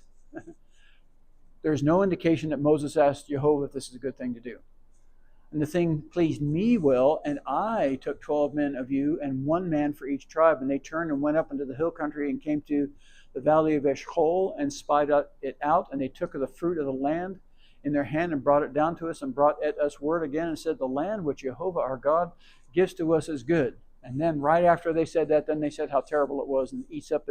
there's no indication that Moses asked Jehovah if this is a good thing to do. And the thing pleased me well, and I took 12 men of you, and 1 man for each tribe. And they turned and went up into the hill country and came to the valley of Eshcol and spied it out, and they took of the fruit of the land. in their hand and brought it down to us and brought at us word again and said, the land which Jehovah our God gives to us is good. And then right after they said that, then they said how terrible it was and eats up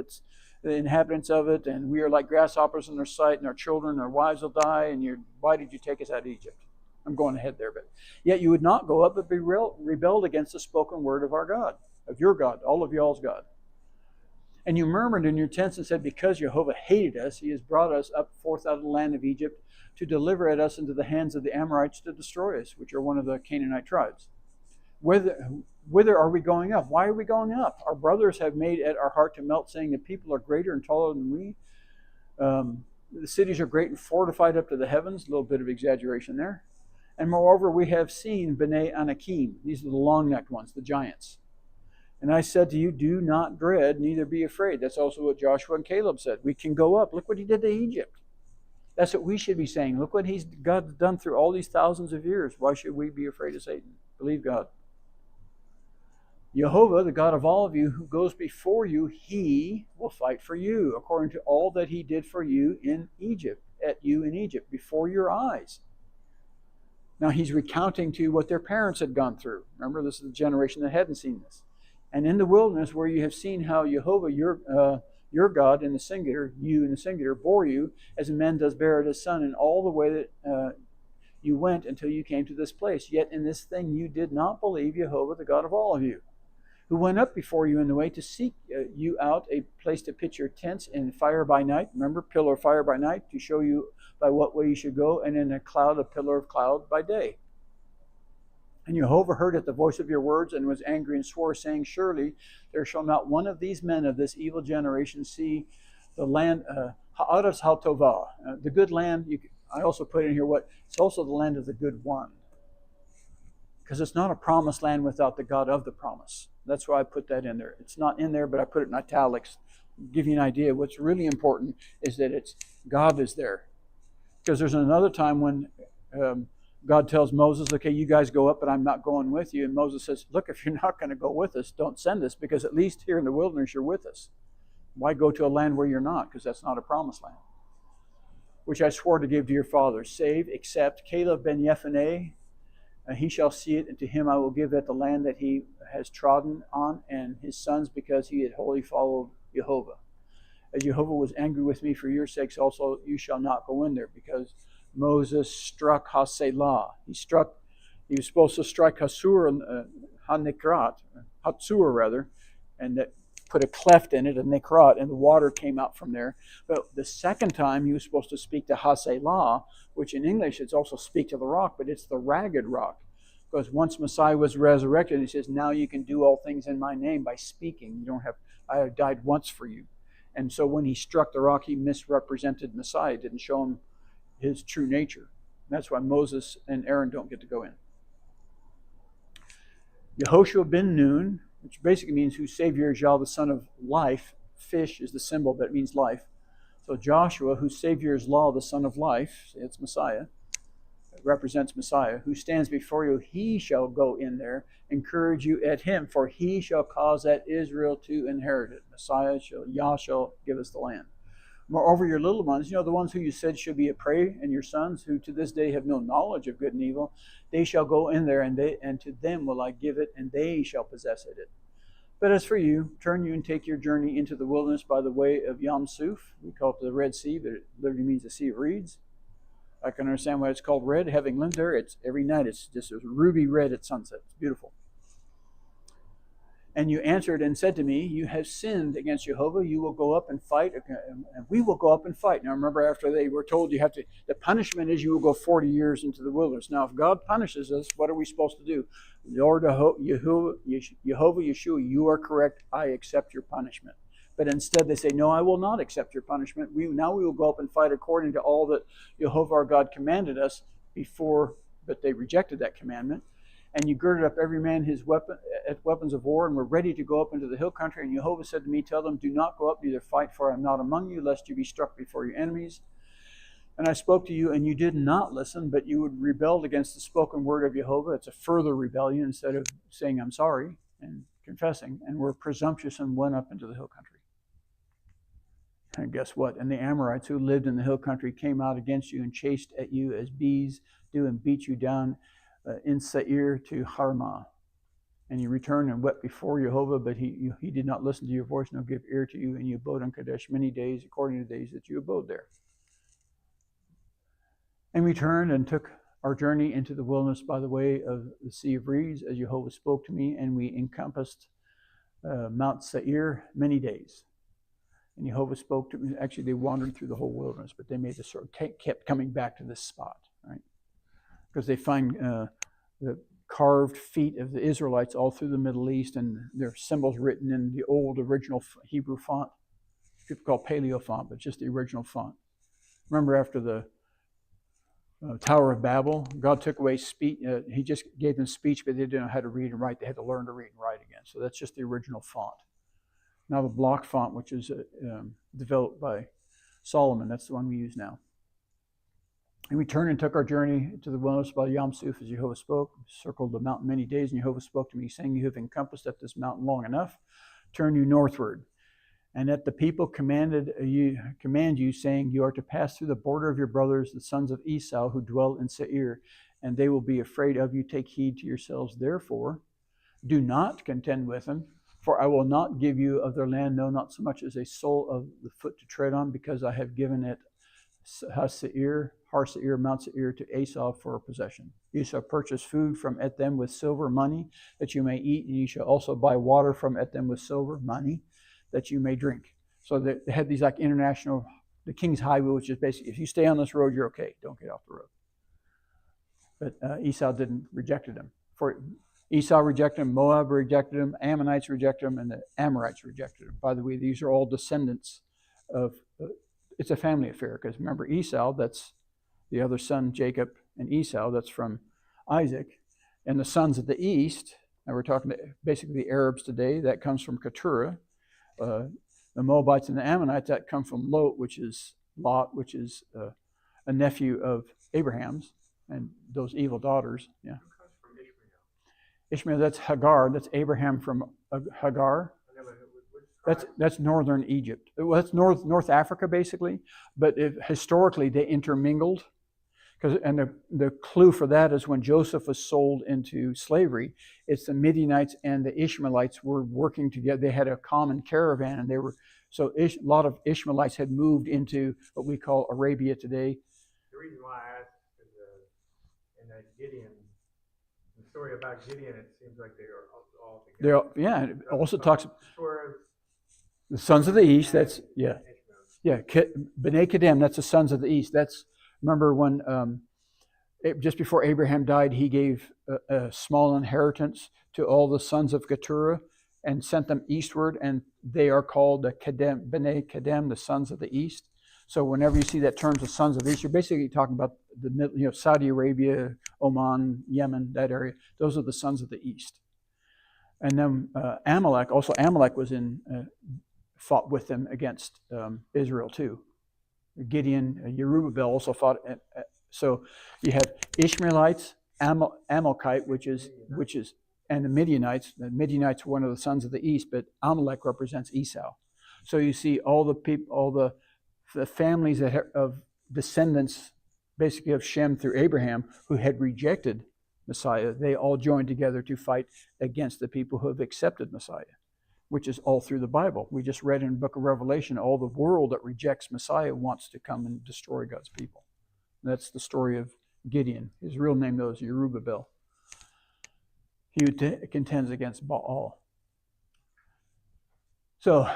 the inhabitants of it, and we are like grasshoppers in their sight, and our children and our wives will die, and why did you take us out of Egypt? I'm going ahead there, but yet you would not go up, but be rebelled against the spoken word of our God, of your God, all of y'all's God. And you murmured in your tents and said, because Jehovah hated us, he has brought us up forth out of the land of Egypt to deliver at us into the hands of the Amorites to destroy us, which are one of the Canaanite tribes. Whither are we going up? Why are we going up? Our brothers have made at our heart to melt, saying the people are greater and taller than we. The cities are great and fortified up to the heavens. A little bit of exaggeration there. And moreover, we have seen Bnei Anakim. These are the long-necked ones, the giants. And I said to you, do not dread, neither be afraid. That's also what Joshua and Caleb said. We can go up. Look what he did to Egypt. That's what we should be saying. Look what God's done through all these thousands of years. Why should we be afraid of Satan? Believe God. Jehovah, the God of all of you, who goes before you, he will fight for you, according to all that he did for you in Egypt, before your eyes. Now he's recounting to you what their parents had gone through. Remember, this is the generation that hadn't seen this. And in the wilderness, where you have seen how Jehovah, your God in the singular, you in the singular, bore you, as a man does bear his son, in all the way that you went until you came to this place. Yet in this thing you did not believe Jehovah, the God of all of you, who went up before you in the way to seek you out a place to pitch your tents in fire by night. Remember, pillar of fire by night, to show you by what way you should go, and in a pillar of cloud by day. And Jehovah heard at the voice of your words and was angry and swore, saying, surely there shall not one of these men of this evil generation see the land, Ha'aretz Ha'tovah, the good land. I also put in here it's also the land of the good one. Because it's not a promised land without the God of the promise. That's why I put that in there. It's not in there, but I put it in italics. Give you an idea. What's really important is that God is there. Because there's another time when God tells Moses, okay, you guys go up, but I'm not going with you. And Moses says, look, if you're not going to go with us, don't send us, because at least here in the wilderness, you're with us. Why go to a land where you're not? Because that's not a promised land. Which I swore to give to your fathers, save, except Caleb ben Jephunneh, he shall see it, and to him I will give it the land that he has trodden on, and his sons, because he had wholly followed Jehovah. As Jehovah was angry with me for your sakes also, you shall not go in there, because Moses struck Haselah. He was supposed to strike Hatzur, and that put a cleft in it, a nikrat, and the water came out from there. But the second time he was supposed to speak to Haselah, which in English it's also speak to the rock, but it's the ragged rock. Because once Messiah was resurrected, he says, now you can do all things in my name by speaking. I have died once for you. And so when he struck the rock, he misrepresented Messiah, didn't show him his true nature. That's why Moses and Aaron don't get to go in. Yehoshua ben Nun, which basically means whose Savior is Yah, the Son of Life. Fish is the symbol that means life. So Joshua, whose Savior is Law, the Son of Life, it's Messiah, it represents Messiah, who stands before you, he shall go in there, encourage you at him, for he shall cause that Israel to inherit it. Yah shall give us the land. Moreover, your little ones, the ones who you said should be a prey, and your sons, who to this day have no knowledge of good and evil, they shall go in there, and to them will I give it, and they shall possess it. But as for you, turn you and take your journey into the wilderness by the way of Yam Suf. We call it the Red Sea, but it literally means the Sea of Reeds. I can understand why it's called red. Having lived there, every night it's just a ruby red at sunset. It's beautiful. And you answered and said to me, you have sinned against Jehovah. You will go up and fight, and we will go up and fight. Now remember, after they were told the punishment is you will go 40 years into the wilderness. Now if God punishes us, what are we supposed to do? Lord Jehovah Yeshua, you are correct. I accept your punishment. But instead they say, no, I will not accept your punishment. We will go up and fight according to all that Jehovah our God commanded us before, but they rejected that commandment. And you girded up every man his weapons of war, and were ready to go up into the hill country. And Jehovah said to me, tell them, do not go up, neither fight, for I am not among you, lest you be struck before your enemies. And I spoke to you, and you did not listen, but you had rebelled against the spoken word of Jehovah. It's a further rebellion instead of saying, I'm sorry, and confessing, and were presumptuous and went up into the hill country. And guess what? And the Amorites who lived in the hill country came out against you and chased at you as bees do and beat you down in Seir to Harmah. And you returned and wept before Jehovah, but he did not listen to your voice nor give ear to you, and you abode in Kadesh many days according to the days that you abode there. And we turned and took our journey into the wilderness by the way of the Sea of Reeds, as Jehovah spoke to me, and we encompassed Mount Seir many days. And Jehovah spoke to me. Actually, they wandered through the whole wilderness, but they made this sort of kept coming back to this spot, right? Because they find the carved feet of the Israelites all through the Middle East, and their symbols written in the old original Hebrew font. People call Paleo font, but just the original font. Remember, after the Tower of Babel, God took away speech. He just gave them speech, but they didn't know how to read and write. They had to learn to read and write again. So that's just the original font. Now the block font, which is developed by Solomon, that's the one we use now. And we turned and took our journey to the wilderness by Yam Suf, as Jehovah spoke. Circled the mountain many days, and Jehovah spoke to me, saying, you have encompassed at this mountain long enough. Turn you northward. And that the people command you, saying, you are to pass through the border of your brothers, the sons of Esau, who dwell in Seir, and they will be afraid of you. Take heed to yourselves, therefore. Do not contend with them, for I will not give you of their land, no, not so much as a sole of the foot to tread on, because I have given it Har Seir, Mount Seir, to Esau for a possession. You shall purchase food from at them with silver money, that you may eat, and you shall also buy water from at them with silver money, that you may drink. So they had these like international, the King's Highway, which is basically, if you stay on this road, you're okay. Don't get off the road. But Esau rejected them. For Esau rejected him, Moab rejected him, Ammonites rejected him, and the Amorites rejected him. By the way, these are all descendants of, it's a family affair, because remember Esau, that's the other son, Jacob, and Esau, that's from Isaac. And the sons of the east, and we're talking basically the Arabs today, that comes from Keturah. The Moabites and the Ammonites, that come from Lot, which is a nephew of Abraham's, and those evil daughters. Yeah. Who comes from Ishmael? Ishmael, that's Hagar. That's Abraham from Hagar. That's northern Egypt. Well, that's North Africa, basically. But historically, they intermingled. And the clue for that is when Joseph was sold into slavery, it's the Midianites and the Ishmaelites were working together. They had a common caravan, and a lot of Ishmaelites had moved into what we call Arabia today. The reason why I asked is in that Gideon, the story about Gideon, it seems like they are all together. It also talks about the sons of the east. That's B'nai Kedem. That's the sons of the east. That's, remember when just before Abraham died, he gave a small inheritance to all the sons of Keturah and sent them eastward, and they are called the B'nai Kedem, the sons of the east. So whenever you see that term, the sons of the east, you're basically talking about the Saudi Arabia, Oman, Yemen, that area. Those are the sons of the east. And then Amalek was fought with them against Israel too. Gideon, Jerubbaal also fought. So you have Ishmaelites, Amalekite, which is, and the Midianites. The Midianites were one of the sons of the east, but Amalek represents Esau. So you see all the people, all the families of descendants, basically of Shem through Abraham, who had rejected Messiah. They all joined together to fight against the people who have accepted Messiah, which is all through the Bible. We just read in the book of Revelation, all the world that rejects Messiah wants to come and destroy God's people. And that's the story of Gideon. His real name, though, is Jerubbaal. He contends against Baal. So,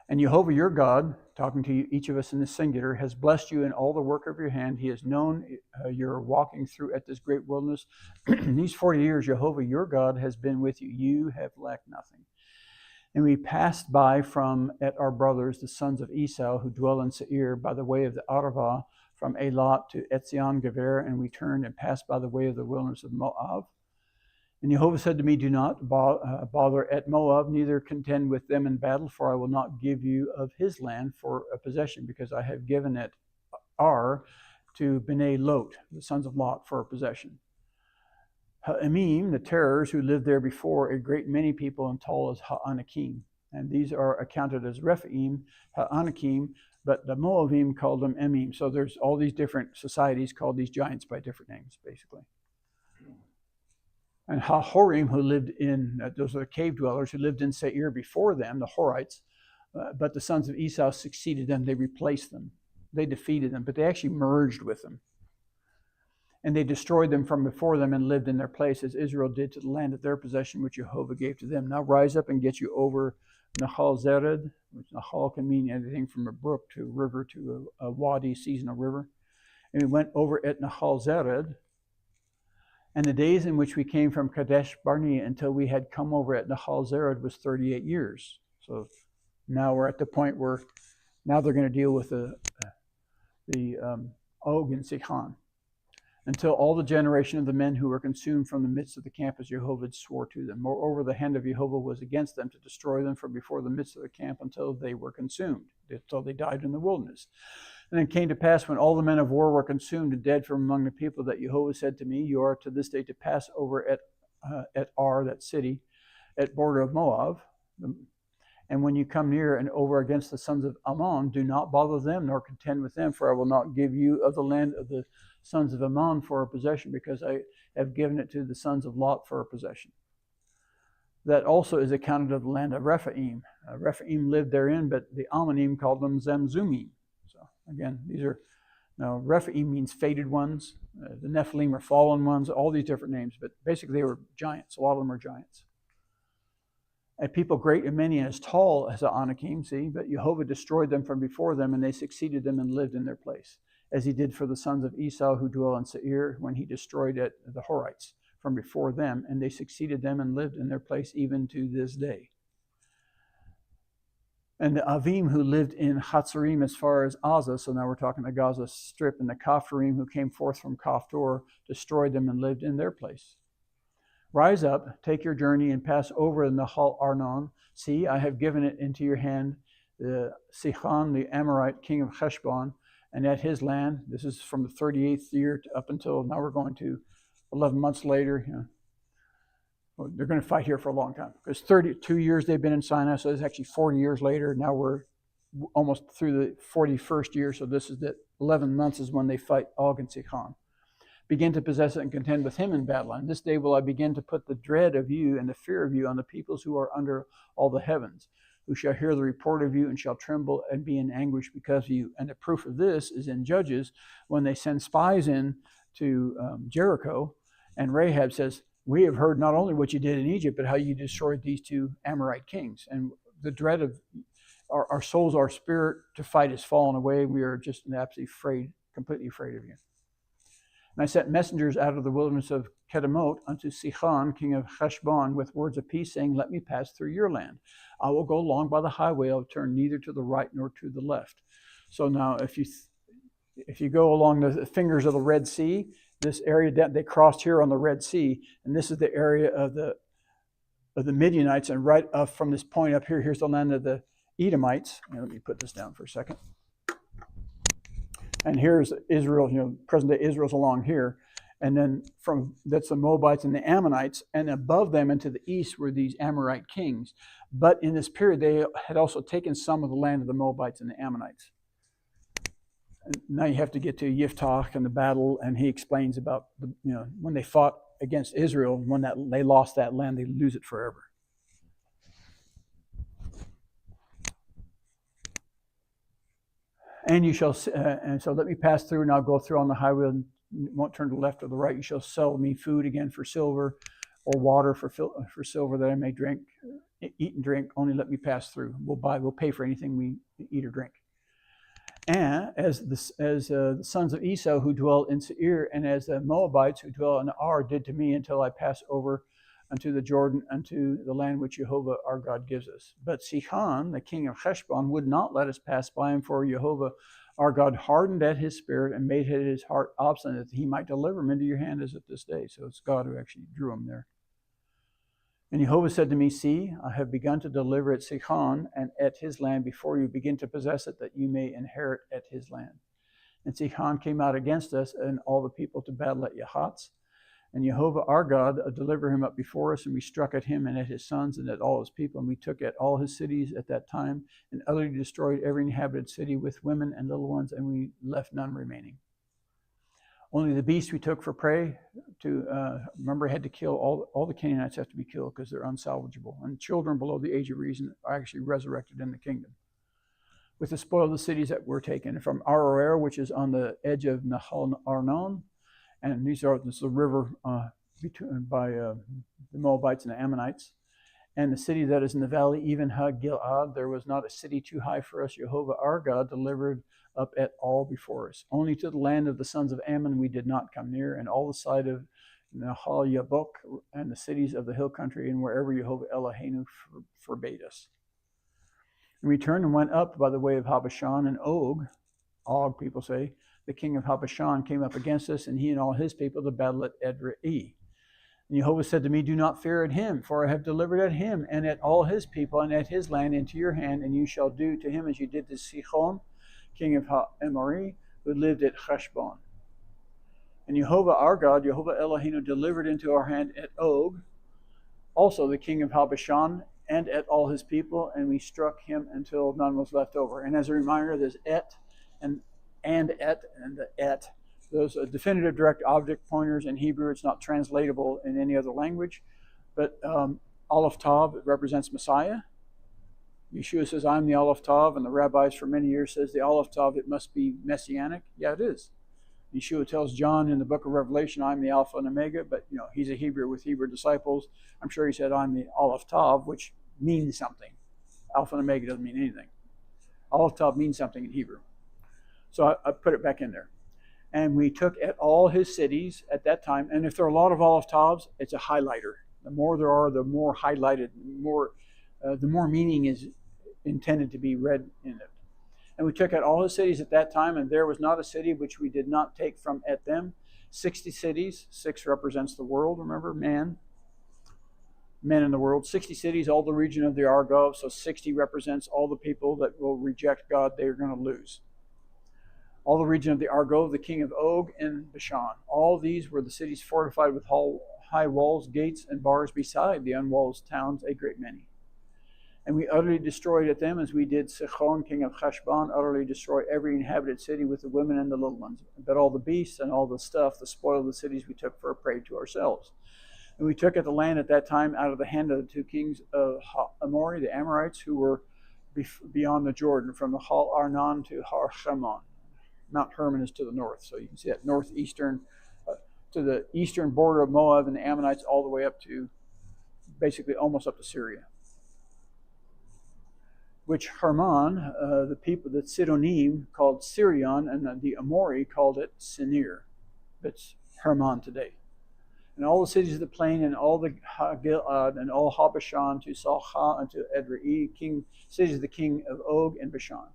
and Jehovah your God, talking to each of us in the singular, has blessed you in all the work of your hand. He has known you're walking through at this great wilderness. These 40 years, Jehovah your God has been with you. You have lacked nothing. And we passed by from at our brothers, the sons of Esau, who dwell in Seir, by the way of the Arava, from Elat to Etzion Geber, and we turned and passed by the way of the wilderness of Moab. And Jehovah said to me, do not bother at Moab, neither contend with them in battle, for I will not give you of his land for a possession, because I have given it to B'nai Lot, the sons of Lot, for a possession. Ha'amim, the terrors who lived there before, a great many people, and tall as Ha'anakim. And these are accounted as Rephaim, Anakim, but the Moavim called them Emim. So there's all these different societies called these giants by different names, basically. And Hahorim, who lived in, those are the cave dwellers who lived in Seir before them, the Horites, but the sons of Esau succeeded them. They replaced them. They defeated them, but they actually merged with them. And they destroyed them from before them and lived in their place, as Israel did to the land of their possession, which Jehovah gave to them. Now rise up and get you over Nahal Zered, which Nahal can mean anything from a brook to a river to a wadi, seasonal river. And we went over at Nahal Zered. And the days in which we came from Kadesh Barnea until we had come over at Nahal Zered was 38 years. So now we're at the point where now they're going to deal with the Og and Sihon, until all the generation of the men who were consumed from the midst of the camp as Jehovah swore to them. Moreover, the hand of Jehovah was against them to destroy them from before the midst of the camp until they were consumed, until they died in the wilderness. And it came to pass when all the men of war were consumed and dead from among the people that Jehovah said to me, you are to this day to pass over at Ar, that city, at border of Moab. And when you come near and over against the sons of Ammon, do not bother them nor contend with them, for I will not give you of the land of the sons of Ammon for a possession, because I have given it to the sons of Lot for a possession. That also is accounted of the land of Rephaim. Rephaim lived therein, but the Ammonim called them Zamzumim. So again, these are, now Rephaim means faded ones. The Nephilim are fallen ones, all these different names, but basically they were giants. A lot of them are giants. A people great and many and as tall as the Anakim, see, but Jehovah destroyed them from before them, and they succeeded them and lived in their place, as he did for the sons of Esau who dwell in Seir, when he destroyed the Horites from before them, and they succeeded them and lived in their place even to this day. And the Avim who lived in Hatzarim as far as Gaza, so now we're talking the Gaza Strip, and the Kaphtorim who came forth from Kaphtor, destroyed them and lived in their place. Rise up, take your journey, and pass over the Nahal Arnon. See, I have given it into your hand, the Sihon, the Amorite, king of Heshbon, and at his land. This is from the 38th year up until now we're going to 11 months later. Well, they're going to fight here for a long time, because 32 years they've been in Sinai, so it's actually 40 years later. Now we're almost through the 41st year, so this is the 11 months is when they fight Og and Sihon. Begin to possess it and contend with him in battle. And this day will I begin to put the dread of you and the fear of you on the peoples who are under all the heavens, who shall hear the report of you and shall tremble and be in anguish because of you. And the proof of this is in Judges, when they send spies in to Jericho, and Rahab says, we have heard not only what you did in Egypt, but how you destroyed these two Amorite kings. And the dread of our souls, our spirit to fight has fallen away. We are just absolutely afraid, completely afraid of you. And I sent messengers out of the wilderness of Kedemot unto Sihon, king of Heshbon, with words of peace, saying, let me pass through your land. I will go along by the highway. I will turn neither to the right nor to the left. So now if you go along the fingers of the Red Sea, this area that they crossed here on the Red Sea, and this is the area of the Midianites, and right up from this point up here, here's the land of the Edomites. Let me put this down for a second. And here's Israel, present day Israel's along here. And then that's the Moabites and the Ammonites. And above them and to the east were these Amorite kings. But in this period, they had also taken some of the land of the Moabites and the Ammonites. And now you have to get to Yiftach and the battle. And he explains about, when they fought against Israel, when they lost that land, they lose it forever. And you shall, and so let me pass through, and I'll go through on the highway, and won't turn to the left or the right. You shall sell me food again for silver, or water for silver, that I may drink, eat and drink. Only let me pass through. We'll pay for anything we eat or drink. And as the sons of Esau who dwell in Seir, and as the Moabites who dwell in Ar did to me, until I pass over unto the Jordan, unto the land which Jehovah our God gives us. But Sihon, the king of Heshbon, would not let us pass by him, for Jehovah our God hardened at his spirit and made his heart obstinate, that he might deliver him into your hand as at this day. So it's God who actually drew him there. And Jehovah said to me, see, I have begun to deliver at Sihon and at his land before you. Begin to possess it, that you may inherit at his land. And Sihon came out against us and all the people to battle at Yahatz. And Jehovah our God delivered him up before us, and we struck at him and at his sons and at all his people. And we took at all his cities at that time, and utterly destroyed every inhabited city with women and little ones, and we left none remaining. Only the beasts we took for prey. Remember, had to kill all the Canaanites have to be killed because they're unsalvageable. And children below the age of reason are actually resurrected in the kingdom. With the spoil of the cities that were taken from Aroer, which is on the edge of Nahal Arnon, and this is the river by the Moabites and the Ammonites, and the city that is in the valley, even Ha-Gil'ad. There was not a city too high for us. Jehovah our God delivered up at all before us. Only to the land of the sons of Ammon we did not come near, and all the side of Nahal Yabok and the cities of the hill country, and wherever Jehovah Eloheinu forbade us. And we turned and went up by the way of Habashan, and Og, people say, the king of Habashan, came up against us, and he and all his people to battle at Edrei. And Jehovah said to me, do not fear at him, for I have delivered at him and at all his people and at his land into your hand, and you shall do to him as you did to Sihon, king of Amori, who lived at Heshbon. And Jehovah our God, Jehovah Eloheinu, delivered into our hand at Og, also the king of Habashan, and at all his people, and we struck him until none was left over. And as a reminder, there's et and the et. Those are definitive direct object pointers in Hebrew. It's not translatable in any other language. But Aleph Tav represents Messiah. Yeshua says, I'm the Aleph Tav, and the rabbis for many years says the Aleph Tav, it must be messianic. Yeah, it is. Yeshua tells John in the book of Revelation, I'm the Alpha and Omega, but he's a Hebrew with Hebrew disciples. I'm sure he said, I'm the Aleph Tav, which means something. Alpha and Omega doesn't mean anything. Aleph Tav means something in Hebrew. So I put it back in there. And we took at all his cities at that time. And if there are a lot of Aleph Tavs, it's a highlighter. The more there are, the more highlighted, the more meaning is intended to be read in it. And we took at all his cities at that time, and there was not a city which we did not take from at them. 60 cities. 6 represents the world, remember, men in the world. 60 cities, all the region of the Argob. So 60 represents all the people that will reject God, they're going to lose. All the region of the Argob, the king of Og, and Bashan. All these were the cities fortified with high walls, gates, and bars, beside the unwalled towns, a great many. And we utterly destroyed at them, as we did Sihon, king of Heshbon, utterly destroy every inhabited city with the women and the little ones. But all the beasts and all the stuff, the spoil of the cities, we took for a prey to ourselves. And we took at the land at that time out of the hand of the 2 kings of Amori, the Amorites, who were beyond the Jordan, from the Hal Arnon to Har Hemon. Mount Hermon is to the north, so you can see that northeastern, to the eastern border of Moab and the Ammonites, all the way up to, basically almost up to Syria. Which Hermon, the people, the Sidonim called Sirion, and the Amori called it Sinir. It's Hermon today. And all the cities of the plain, and all the Gil'ad, and all Habashan, to Salcha, and to Edrei, cities of the king of Og and Bashan.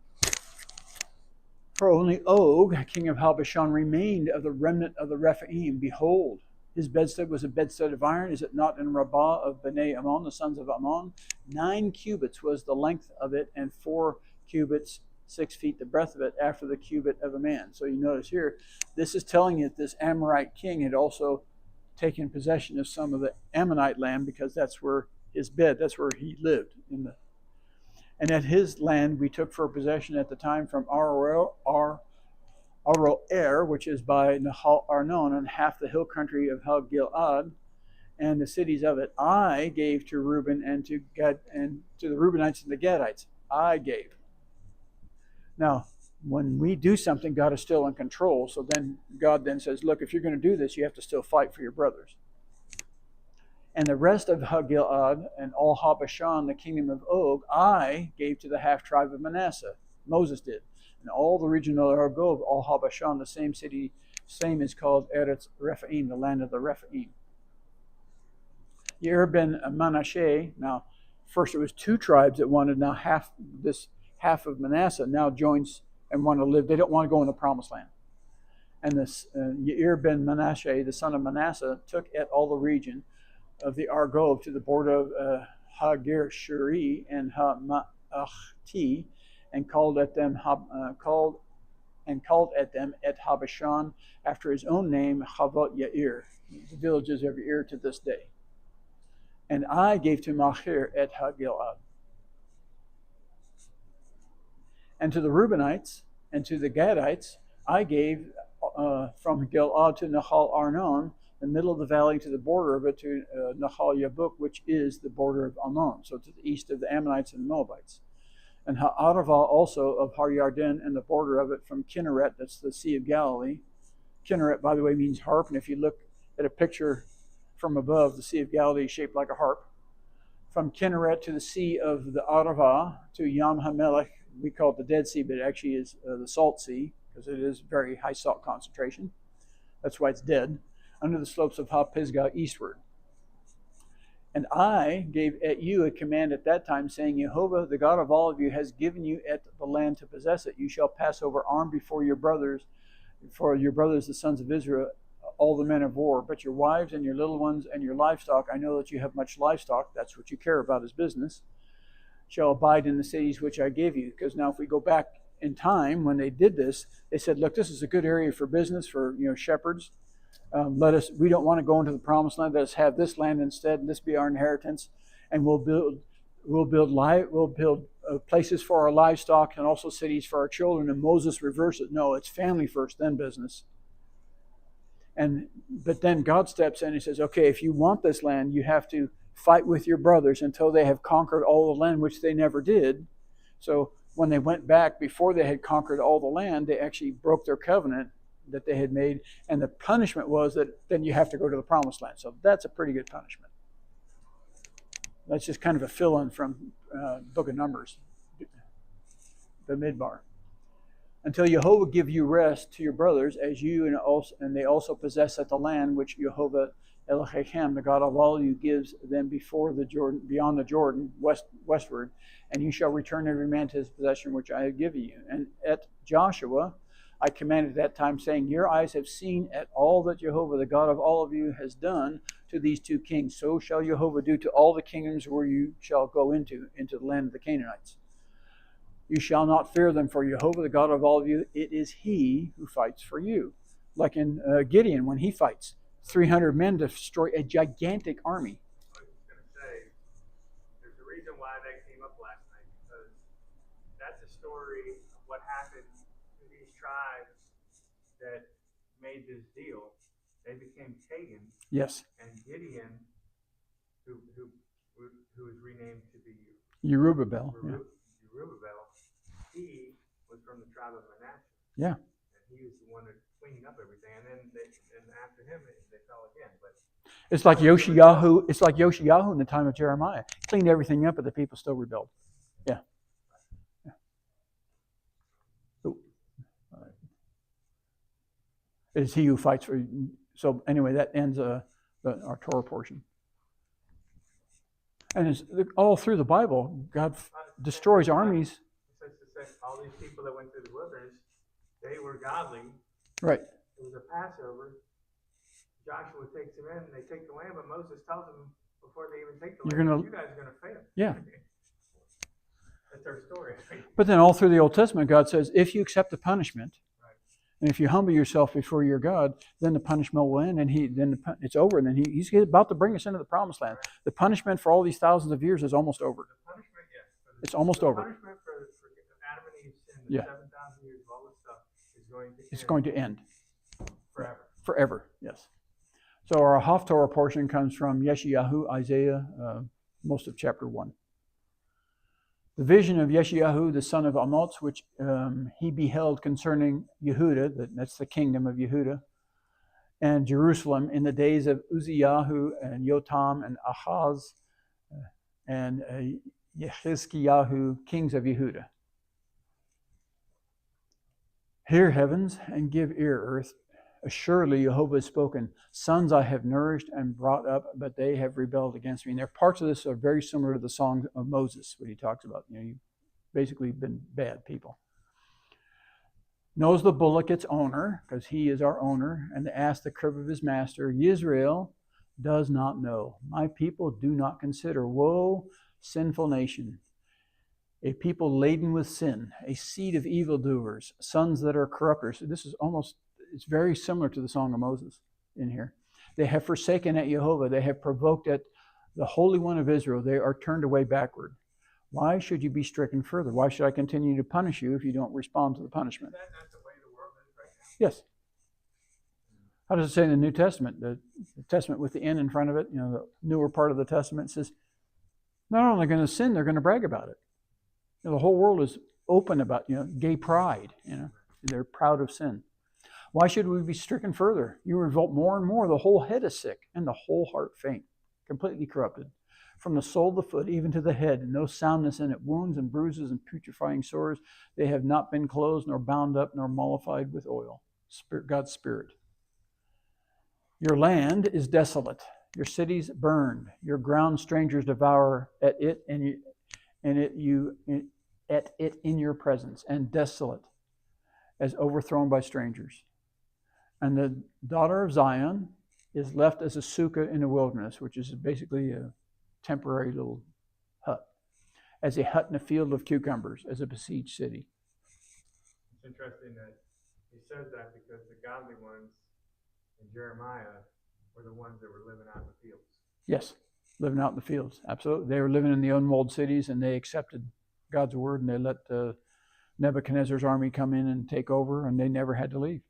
For only Og, king of Habashan, remained of the remnant of the Rephaim. Behold, his bedstead was a bedstead of iron. Is it not in Rabbah of Bnei Ammon, the sons of Ammon? 9 cubits was the length of it, and 4 cubits, 6 feet the breadth of it, after the cubit of a man. So you notice here, this is telling you that this Amorite king had also taken possession of some of the Ammonite land, because that's where his bed, that's where he lived. And at his land we took for possession at the time from Aroer, which is by Nahal Arnon, and half the hill country of Ha-Gil'ad, and the cities of it. I gave to Reuben and to Gad, and to the Reubenites and the Gadites. I gave. Now, when we do something, God is still in control. So then God then says, look, if you're going to do this, you have to still fight for your brothers. And the rest of Ha-Gil'ad and all Habashan, the kingdom of Og, I gave to the half-tribe of Manasseh. Moses did. And all the region of Argob, all Habashan, the same city, same is called Eretz Rephaim, the land of the Rephaim. Yair ben Manasseh, now first it was 2 tribes that wanted, now half of Manasseh now joins and want to live. They don't want to go in the promised land. And this Yair ben Manasseh, the son of Manasseh, took at all the region of the Argob to the border of Hagir Shuri and Ha-Ma'achti, and called at them at Habashan after his own name, Havot Yair. the villages of your ear to this day. And I gave to Machir et HaGilad. And to the Reubenites and to the Gadites, I gave from Gilad to Nahal Arnon, the middle of the valley to the border of it, to Nahal Yabuk, which is the border of Ammon, so to the east of the Ammonites and the Moabites. And Ha'arava also of Har Yarden and the border of it from Kinneret, that's the Sea of Galilee. Kinneret, by the way, means harp, and if you look at a picture from above, the Sea of Galilee is shaped like a harp. From Kinneret to the Sea of the Arava, to Yam HaMelech, we call it the Dead Sea, but it actually is the Salt Sea, because it is very high salt concentration. That's why it's dead. Under the slopes of Ha-Pisgah eastward. And I gave at you a command at that time, saying, Jehovah, the God of all of you, has given you at the land to possess it. You shall pass over armed before your brothers, the sons of Israel, all the men of war. But your wives and your little ones and your livestock, I know that you have much livestock, that's what you care about is business, shall abide in the cities which I gave you. Because now if we go back in time, when they did this, they said, look, this is a good area for business, for shepherds. We don't want to go into the promised land. Let us have this land instead, and this be our inheritance. And we'll build places for our livestock and also cities for our children. And Moses reversed it. No, it's family first, then business. But then God steps in and says, okay, if you want this land, you have to fight with your brothers until they have conquered all the land, which they never did. So when they went back, before they had conquered all the land, they actually broke their covenant that they had made, and the punishment was that then you have to go to the promised land. So that's a pretty good punishment. That's just kind of a fill-in from Book of Numbers, the Midbar. Until Jehovah give you rest to your brothers, as you and they also possess at the land which Jehovah Elohim, the God of all you, gives them before the Jordan, beyond the Jordan, westward, and you shall return every man to his possession which I have given you. And at Joshua I commanded at that time, saying, your eyes have seen at all that Jehovah, the God of all of you, has done to these two kings. So shall Jehovah do to all the kingdoms where you shall go into the land of the Canaanites. You shall not fear them, for Jehovah, the God of all of you, it is he who fights for you. Like in Gideon, when he fights, 300 men to destroy a gigantic army. I was just going to say, there's a reason why that came up last night, because that's a story of what happened to these tribes that made this deal. They became pagans. Yes. And Gideon, who was renamed to be Jerubbaal. Jerubbaal, he was from the tribe of Manasseh. Yeah. And he was the one that cleaned up everything. And then after him, they fell again. But it's like Yoshiyahu. It's like Yoshiyahu in the time of Jeremiah. Cleaned everything up, but the people still rebelled. Yeah. Yeah. Ooh. All right. It is he who fights for you. So anyway, that ends our Torah portion. And it's all through the Bible, God destroys armies. All these people that went through the wilderness, they were godly. Right. It was a Passover. Joshua takes them in, and they take the land, but Moses tells them before they even take the land, you guys are going to fail. Yeah. That's our story. But then all through the Old Testament, God says, if you accept the punishment, and if you humble yourself before your God, then the punishment will end, and it's over, and then he's about to bring us into the promised land. The punishment for all these thousands of years is almost over. The punishment, yes. It's almost over. The punishment for Adam and Eve's sin, the 7,000 years of all this stuff, is going to end. Forever. Forever, yes. So our Haftorah portion comes from Yeshayahu, Isaiah, most of chapter 1. The vision of Yeshayahu, the son of Amoz, which he beheld concerning Yehuda, that's the kingdom of Yehuda, and Jerusalem in the days of Uzziyahu and Yotam and Ahaz and Yehizkiyahu, kings of Yehuda. Hear, heavens, and give ear, earth. Assuredly, Jehovah has spoken. Sons I have nourished and brought up, but they have rebelled against me. And there are parts of this are very similar to the song of Moses, what he talks about. You've basically been bad people. Knows the bullock its owner, because he is our owner, and the ass the crib of his master. Israel does not know. My people do not consider. Woe, sinful nation. A people laden with sin, a seed of evildoers, sons that are corrupters. This is it's very similar to the Song of Moses in here. They have forsaken at Jehovah. They have provoked at the Holy One of Israel. They are turned away backward. Why should you be stricken further? Why should I continue to punish you if you don't respond to the punishment? Is that not the way the world is right now? Yes. How does it say in the New Testament? The Testament with the N in front of it, the newer part of the Testament says, not only going to sin, they're going to brag about it. The whole world is open about, gay pride. They're proud of sin. Why should we be stricken further? You revolt more and more. The whole head is sick and the whole heart faint, completely corrupted. From the sole of the foot even to the head, no soundness in it, wounds and bruises and putrefying sores. They have not been closed, nor bound up, nor mollified with oil. God's Spirit. Your land is desolate. Your cities burned. Your ground strangers devour at it, at it in your presence, and desolate, as overthrown by strangers. And the daughter of Zion is left as a sukkah in the wilderness, which is basically a temporary little hut, as a hut in a field of cucumbers, as a besieged city. It's interesting that he says that because the godly ones in Jeremiah were the ones that were living out in the fields. Yes, living out in the fields, absolutely. They were living in the unwalled cities, and they accepted God's word, and they let Nebuchadnezzar's army come in and take over, and they never had to leave.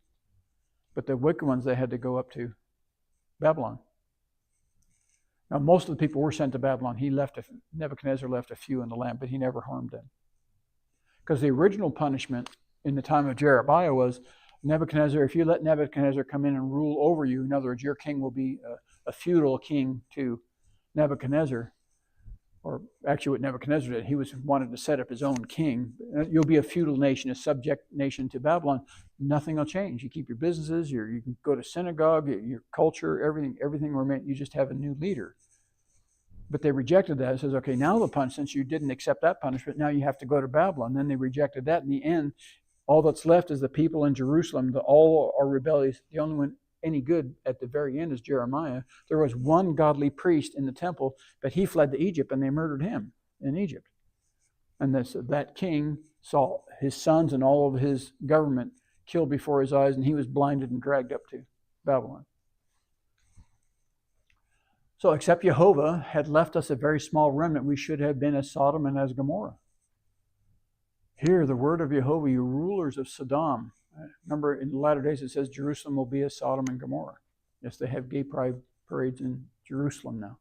But the wicked ones, they had to go up to Babylon. Now, most of the people were sent to Babylon. Nebuchadnezzar left a few in the land, but he never harmed them. Because the original punishment in the time of Jeremiah was, Nebuchadnezzar, if you let Nebuchadnezzar come in and rule over you, in other words, your king will be a feudal king to Nebuchadnezzar, or actually what Nebuchadnezzar did, he wanted to set up his own king. You'll be a feudal nation, a subject nation to Babylon. Nothing will change. You keep your businesses, you can go to synagogue, your culture, everything remains. You just have a new leader. But they rejected that. It says, okay, now the punishment, since you didn't accept that punishment, now you have to go to Babylon. Then they rejected that. In the end, all that's left is the people in Jerusalem. All are rebellious. The only one any good at the very end is Jeremiah. There was one godly priest in the temple, but he fled to Egypt, and they murdered him in Egypt. And that king saw his sons and all of his government killed before his eyes, and he was blinded and dragged up to Babylon. So except Jehovah had left us a very small remnant, we should have been as Sodom and as Gomorrah. Hear the word of Jehovah, you rulers of Sodom. Remember, in the latter days it says Jerusalem will be as Sodom and Gomorrah. Yes, they have gay pride parades in Jerusalem now.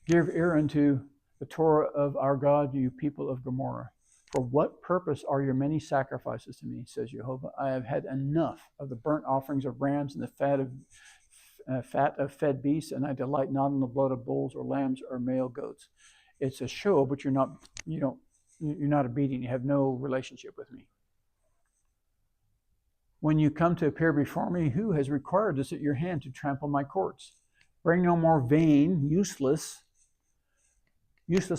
Give ear unto the Torah of our God, you people of Gomorrah. For what purpose are your many sacrifices to me, says Jehovah? I have had enough of the burnt offerings of rams and the fat of fed beasts, and I delight not in the blood of bulls or lambs or male goats. It's a show, but you're not obedient. You have no relationship with me. When you come to appear before me, who has required this at your hand to trample my courts? Bring no more vain, useless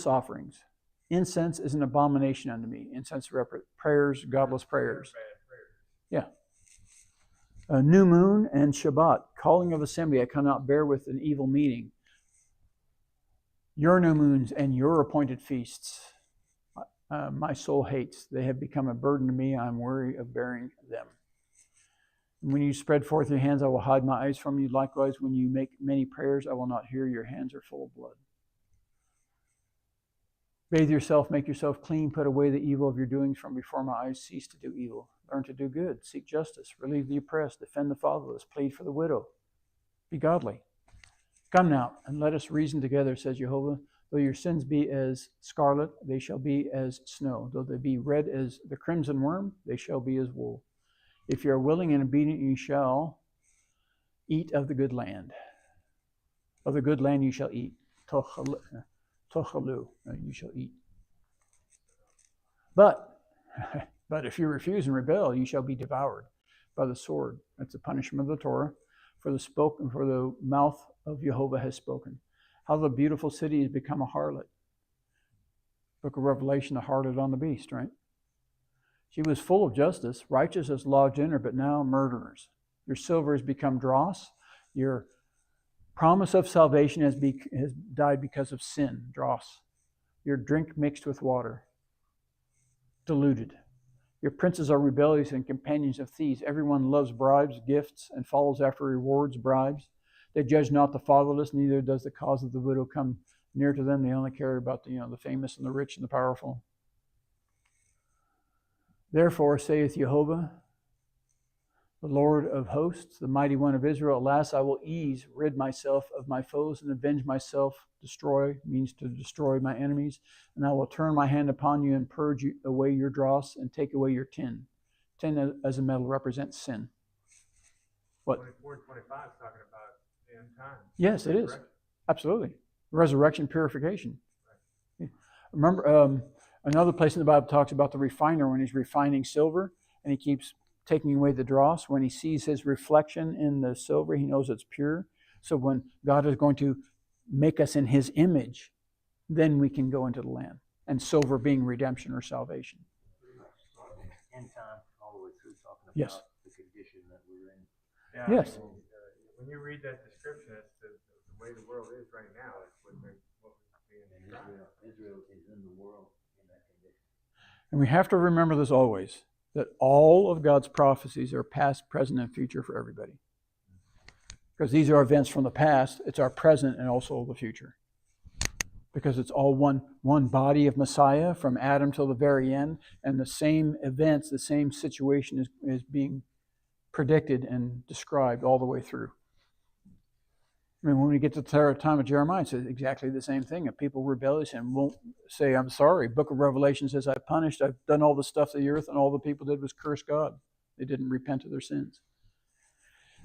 offerings. Incense is an abomination unto me. Incense prayers, godless prayers. Yeah. A new moon and Shabbat, calling of assembly, I cannot bear with an evil meeting. Your new moons and your appointed feasts, my soul hates. They have become a burden to me. I am weary of bearing them. And when you spread forth your hands, I will hide my eyes from you. Likewise, when you make many prayers, I will not hear. Your hands are full of blood. Bathe yourself, make yourself clean, put away the evil of your doings from before my eyes. Cease to do evil. Learn to do good. Seek justice. Relieve the oppressed. Defend the fatherless. Plead for the widow. Be godly. Come now, and let us reason together, says Jehovah. Though your sins be as scarlet, they shall be as snow. Though they be red as the crimson worm, they shall be as wool. If you are willing and obedient, you shall eat of the good land. Of the good land you shall eat. Tochalu, you shall eat. But if you refuse and rebel, you shall be devoured by the sword. That's the punishment of the Torah. For the mouth of Jehovah has spoken. How the beautiful city has become a harlot. Book of Revelation, the harlot on the beast, right? She was full of justice. Righteousness lodged in her, but now murderers. Your silver has become dross. Your promise of salvation has died because of sin, dross. Your drink mixed with water, diluted. Your princes are rebellious and companions of thieves. Everyone loves bribes, gifts, and follows after rewards, bribes. They judge not the fatherless, neither does the cause of the widow come near to them. They only care about the famous and the rich and the powerful. Therefore, saith Jehovah, the Lord of hosts, the mighty one of Israel, at last I will rid myself of my foes and avenge myself. Destroy means to destroy my enemies. And I will turn my hand upon you and purge away your dross and take away your tin. Tin as a metal represents sin. What? 24 and 25 is talking about the end times. Yes, it is. Absolutely. Resurrection, purification. Right. Remember, another place in the Bible talks about the refiner when he's refining silver and he keeps taking away the dross. When he sees his reflection in the silver, he knows it's pure. So when God is going to make us in his image, then we can go into the land. And silver being redemption or salvation. End time, all the way through, talking about yes. the condition that we're in. Yeah, yes. When you read that description, it's the way the world is right now. It's what we're being described. Israel is in the world in that condition. And we have to remember this always, that all of God's prophecies are past, present, and future for everybody. Because these are events from the past, it's our present and also the future. Because it's all one body of Messiah from Adam till the very end, and the same events, the same situation is being predicted and described all the way through. I mean, when we get to the time of Jeremiah, it's exactly the same thing. If people are rebellious and won't say, I'm sorry, Book of Revelation says, I've done all the stuff to the earth, and all the people did was curse God. They didn't repent of their sins.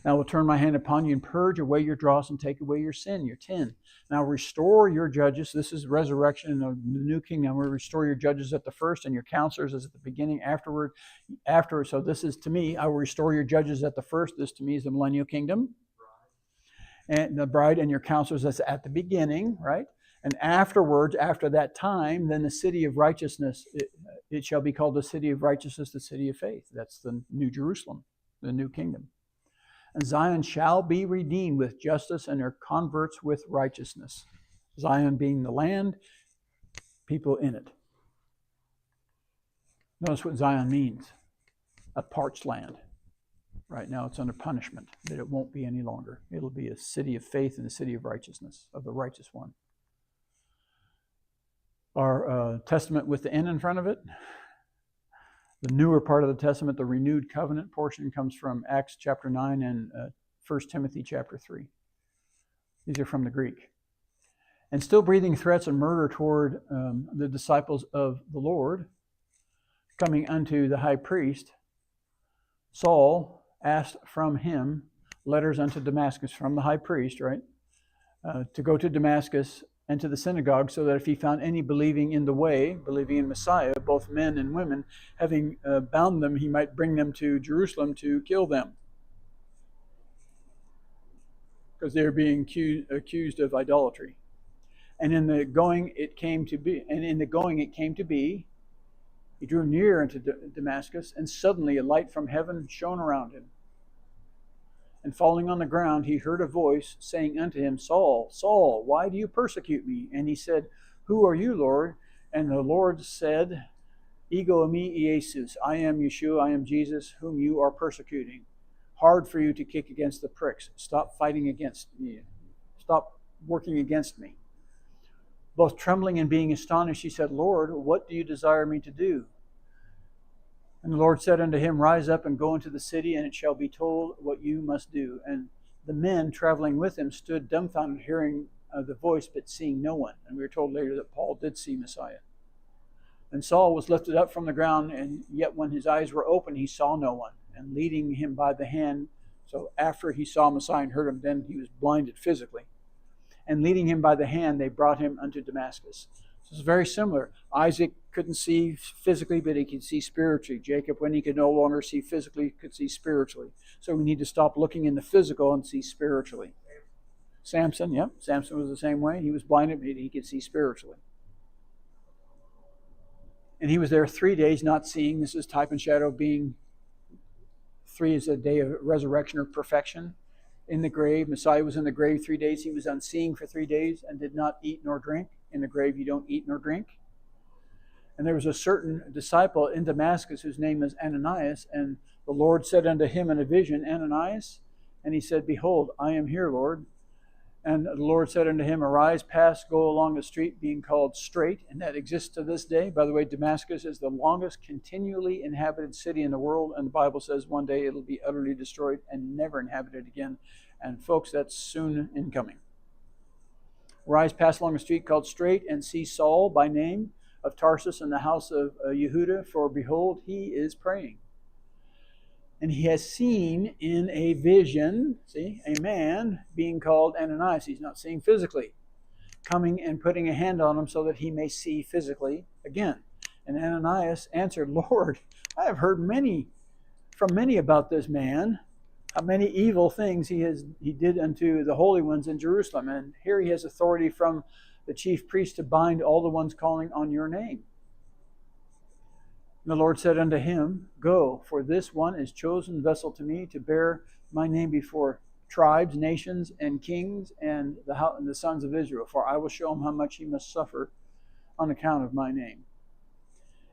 Now I will turn my hand upon you and purge away your dross and take away your sin, your tin. Now restore your judges. This is resurrection of the new kingdom. I will restore your judges at the first and your counselors as at the beginning, afterward. So this is to me, I will restore your judges at the first. This to me is the millennial kingdom. And the bride and your counselors, that's at the beginning, right? And afterwards, after that time, then the city of righteousness, it shall be called the city of righteousness, the city of faith. That's the New Jerusalem, the new kingdom. And Zion shall be redeemed with justice and her converts with righteousness. Zion being the land, people in it. Notice what Zion means. A parched land. Right now it's under punishment, but it won't be any longer. It'll be a city of faith and a city of righteousness, of the righteous one. Our testament with the N in front of it, the newer part of the testament, the renewed covenant portion, comes from Acts chapter 9 and 1 Timothy chapter 3. These are from the Greek. And still breathing threats and murder toward the disciples of the Lord, coming unto the high priest, Saul asked from him letters unto Damascus, from the high priest, right? To go to Damascus and to the synagogue, so that if he found any believing in the way, believing in Messiah, both men and women, having bound them, he might bring them to Jerusalem to kill them. Because they were being accused of idolatry. And in the going it came to be, he drew near unto Damascus, and suddenly a light from heaven shone around him. And falling on the ground, he heard a voice saying unto him, Saul, Saul, why do you persecute me? And he said, Who are you, Lord? And the Lord said, Ego eimi Jesus, I am Yeshua, I am Jesus, whom you are persecuting. Hard for you to kick against the pricks. Stop fighting against me. Stop working against me. Both trembling and being astonished, he said, Lord, what do you desire me to do? And the Lord said unto him, Rise up and go into the city, and it shall be told what you must do. And the men traveling with him stood dumbfounded, hearing the voice, but seeing no one. And we are told later that Paul did see Messiah. And Saul was lifted up from the ground, and yet when his eyes were open, he saw no one. And leading him by the hand, so after he saw Messiah and heard him, then he was blinded physically. And leading him by the hand, they brought him unto Damascus. So it's very similar. Isaac couldn't see physically, but he could see spiritually. Jacob, when he could no longer see physically, could see spiritually. So we need to stop looking in the physical and see spiritually. Samson was the same way. He was blinded, but he could see spiritually. And he was there 3 days not seeing. This is type and shadow of being 3 is a day of resurrection or perfection. In the grave, Messiah was in the grave 3 days. He was unseeing for 3 days and did not eat nor drink. In the grave, you don't eat nor drink. And there was a certain disciple in Damascus whose name is Ananias, and the Lord said unto him in a vision, Ananias, and he said, Behold, I am here, Lord. And the Lord said unto him, Arise, pass, go along the street being called Straight, and that exists to this day. By the way, Damascus is the longest continually inhabited city in the world, and the Bible says one day it'll be utterly destroyed and never inhabited again. And folks, that's soon in coming. Rise, pass along a street called Straight, and see Saul by name of Tarsus in the house of Yehuda, for behold, he is praying. And he has seen in a vision, a man being called Ananias. He's not seeing physically, coming and putting a hand on him so that he may see physically again. And Ananias answered, Lord, I have heard from many about this man, how many evil things he did unto the holy ones in Jerusalem. And here he has authority from the chief priest to bind all the ones calling on your name. And the Lord said unto him, Go, for this one is chosen vessel to me to bear my name before tribes, nations, and kings, and the sons of Israel. For I will show him how much he must suffer on account of my name.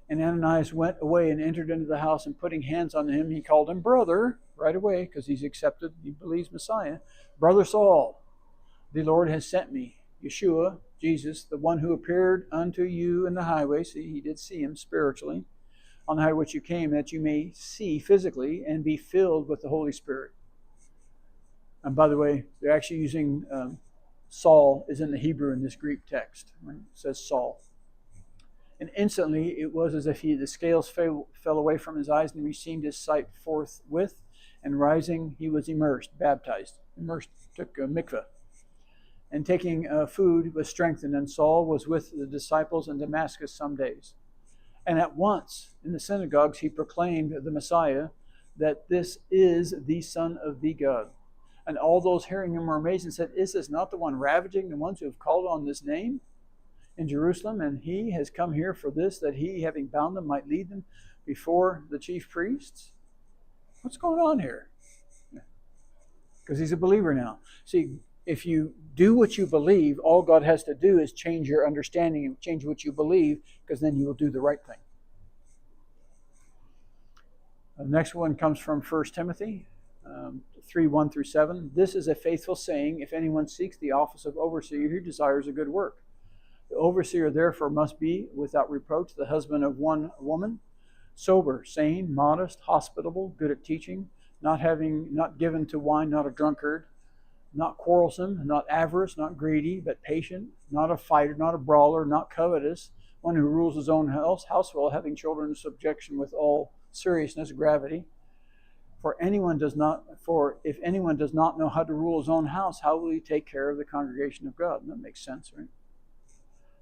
And Ananias went away and entered into the house, and putting hands on him, he called him brother right away, because he's accepted, he believes Messiah. Brother Saul, the Lord has sent me. Yeshua, Jesus, the one who appeared unto you in the highway. See, he did see him spiritually. On the highway which you came, that you may see physically and be filled with the Holy Spirit. And by the way, they're actually using Saul is in the Hebrew in this Greek text. Right? It says Saul. And instantly it was as if the scales fell away from his eyes, and he received his sight forthwith. And rising, he was baptized, took a mikveh. And taking food was strengthened, and Saul was with the disciples in Damascus some days. And at once, in the synagogues, he proclaimed the Messiah, that this is the Son of the God. And all those hearing him were amazed and said, Is this not the one ravaging the ones who have called on this name in Jerusalem? And he has come here for this, that he, having bound them, might lead them before the chief priests? What's going on here? Because he's a believer now. See, if you do what you believe, all God has to do is change your understanding and change what you believe, because then you will do the right thing. The next one comes from 1 Timothy 3:1-7. This is a faithful saying, if anyone seeks the office of overseer, he desires a good work. The overseer therefore must be without reproach, the husband of one woman, sober, sane, modest, hospitable, good at teaching, not given to wine, not a drunkard, not quarrelsome, not avaricious, not greedy, but patient, not a fighter, not a brawler, not covetous, one who rules his own household, having children in subjection with all seriousness, gravity. For if anyone does not know how to rule his own house, how will he take care of the congregation of God? And that makes sense, right?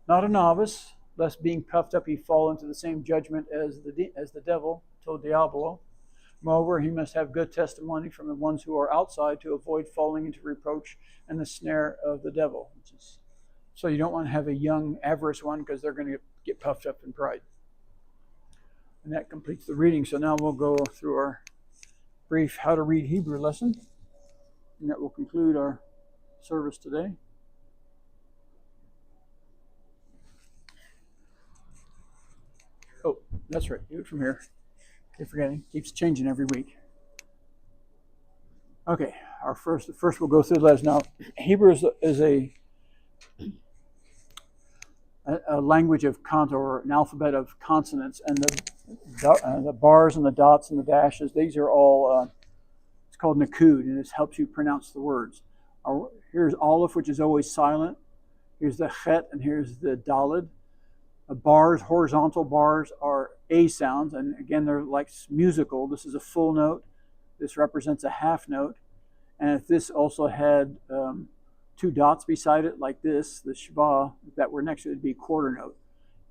Not a novice, lest being puffed up he fall into the same judgment as the devil, to diabolo. Moreover, he must have good testimony from the ones who are outside, to avoid falling into reproach and the snare of the devil. So you don't want to have a young, avaricious one, because they're going to get puffed up in pride. And that completes the reading. So now we'll go through our brief How to Read Hebrew lesson. And that will conclude our service today. Oh, that's right. Do it from here. Keep forgetting. Keeps changing every week. Okay, first we'll go through the letters. Now, Hebrew is a language of or an alphabet of consonants, and the bars and the dots and the dashes, these are all, it's called Nakud, and this helps you pronounce the words. Here's Aleph, which is always silent. Here's the Chet, and here's the Daled. Bars, horizontal bars, are A sounds, and again, they're like musical. This is a full note. This represents a half note. And if this also had two dots beside it, like this, the Shva, if that were next to it, would be quarter note.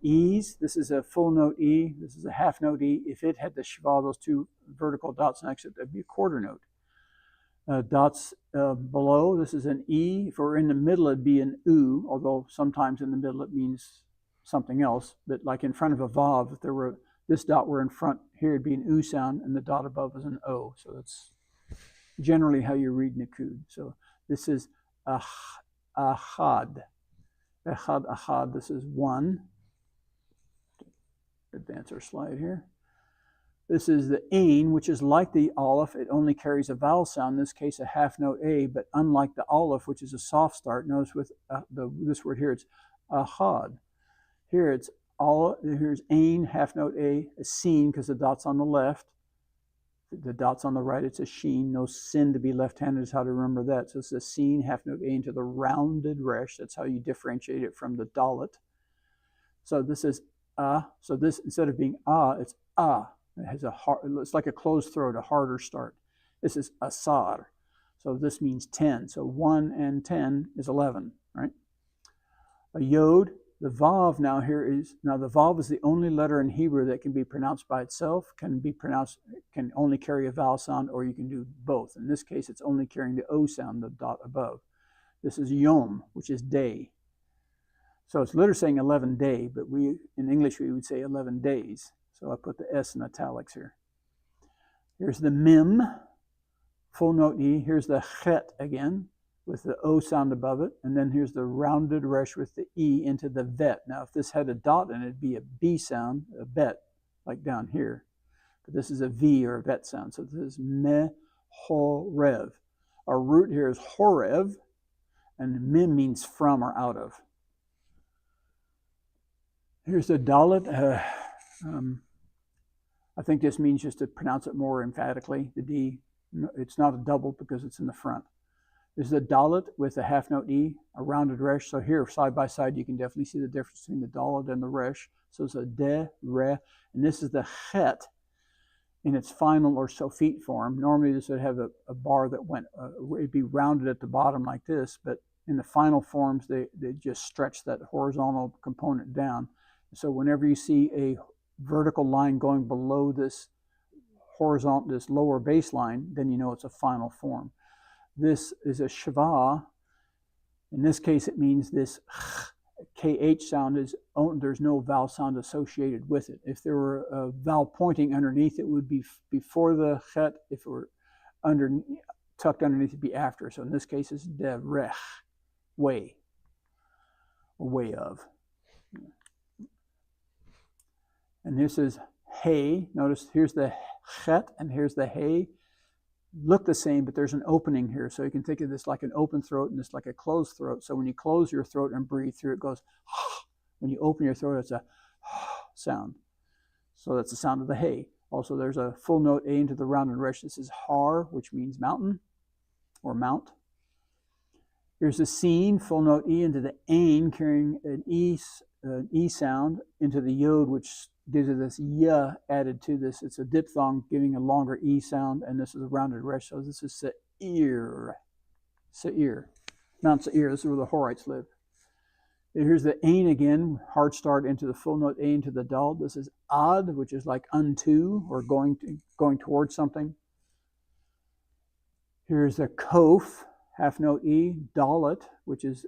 E's, this is a full note E, this is a half note E. If it had the Shva, those two vertical dots next to it, that'd be a quarter note. Dots below, this is an E. If we're in the middle, it'd be an U, although sometimes in the middle it means something else. But like in front of a Vav, if this dot were in front, here it'd be an U sound, and the dot above is an O. So that's generally how you read Nakud. So this is Ahad. Ahad, this is one. Advance our slide here. This is the ain, which is like the aleph. It only carries a vowel sound, in this case a half note A, but unlike the aleph, which is a soft start, notice with this word here, it's ahad. Here it's here's ain, half note A sin, because the dot's on the left. The dot's on the right, it's a sheen. No sin to be left-handed is how to remember that. So it's a sin, half note A into the rounded resh. That's how you differentiate it from the dalet. So this is so this, instead of being it's It has it's like a closed throat, a harder start. This is asar. So this means 10. So 1 and 10 is 11, right? A yod, the vav now the vav is the only letter in Hebrew that can be pronounced by itself, can only carry a vowel sound, or you can do both. In this case, it's only carrying the O sound, the dot above. This is yom, which is day. So it's literally saying 11 day, but in English we would say 11 days. So I put the S in italics here. Here's the mim, full note E. Here's the chet again, with the O sound above it. And then here's the rounded resh with the E into the vet. Now, if this had a dot in it, it'd be a B sound, a bet, like down here. But this is a V or a vet sound. So this is me, ho, rev. Our root here is horev, and mim means from or out of. Here's the dalet. I think this means just to pronounce it more emphatically. The D, it's not a double because it's in the front. This is the dalet with a half note E, a rounded resh. So here, side by side, you can definitely see the difference between the dalet and the resh. So it's a de, re, and this is the chet in its final or sofit form. Normally this would have a bar that it'd be rounded at the bottom like this, but in the final forms, they just stretch that horizontal component down. So whenever you see a vertical line going below this lower baseline, then you know it's a final form. This is a shva. In this case, it means this KH sound there's no vowel sound associated with it. If there were a vowel pointing underneath, it would be before the chet. If it were tucked underneath, it'd be after. So in this case, it's derech, way, or way of. And this is hey. Notice here's the chet and here's the hey. Look the same, but there's an opening here. So you can think of this like an open throat and this like a closed throat. So when you close your throat and breathe through, it goes. When you open your throat, it's a sound. So that's the sound of the hey. Also, there's a full note A into the rounded resh. This is har, which means mountain or mount. Here's the sin, full note E into the ain, carrying an E sound into the yod, which gives it this ya added to this. It's a diphthong giving a longer E sound, and this is a rounded resh. So this is Seir. Seir. Mount Seir. This is where the Horites live. And here's the ain again, hard start into the full note A into the dal. This is ad, which is like unto or going towards something. Here's the kof, half note E, dalet, which is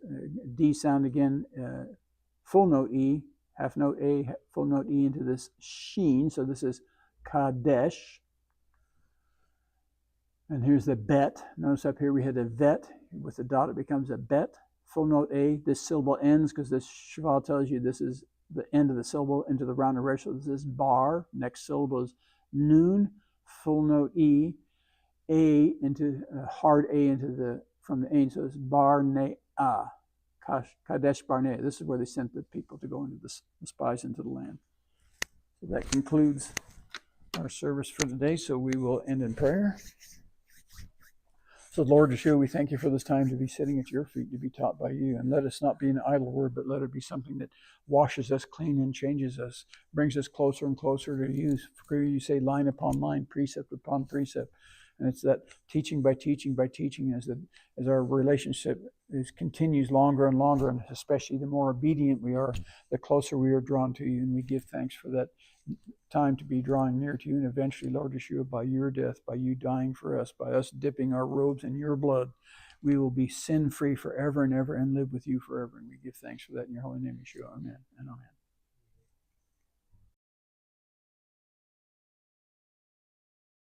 D sound again, full note E, half note A, full note E into this sheen. So this is kadesh. And here's the bet. Notice up here we had a vet. With the dot, it becomes a bet. Full note A, this syllable ends because this shval tells you this is the end of the syllable into the rounded resh. So this is bar. Next syllable is noon. Full note E, A into hard A into from the ain. So it's bar ne a. Kadesh Barnea. This is where they sent the people to go into the spies into the land. So that concludes our service for today. So we will end in prayer. So Lord Yeshua, we thank you for this time to be sitting at your feet, to be taught by you. And let us not be an idle word, but let it be something that washes us clean and changes us, brings us closer and closer to you. For you say line upon line, precept upon precept. And it's that teaching by teaching by teaching as our relationship continues longer and longer, and especially the more obedient we are, the closer we are drawn to you. And we give thanks for that time to be drawing near to you. And eventually, Lord Yeshua, by your death, by you dying for us, by us dipping our robes in your blood, we will be sin-free forever and ever and live with you forever. And we give thanks for that in your holy name, Yeshua. Amen and amen.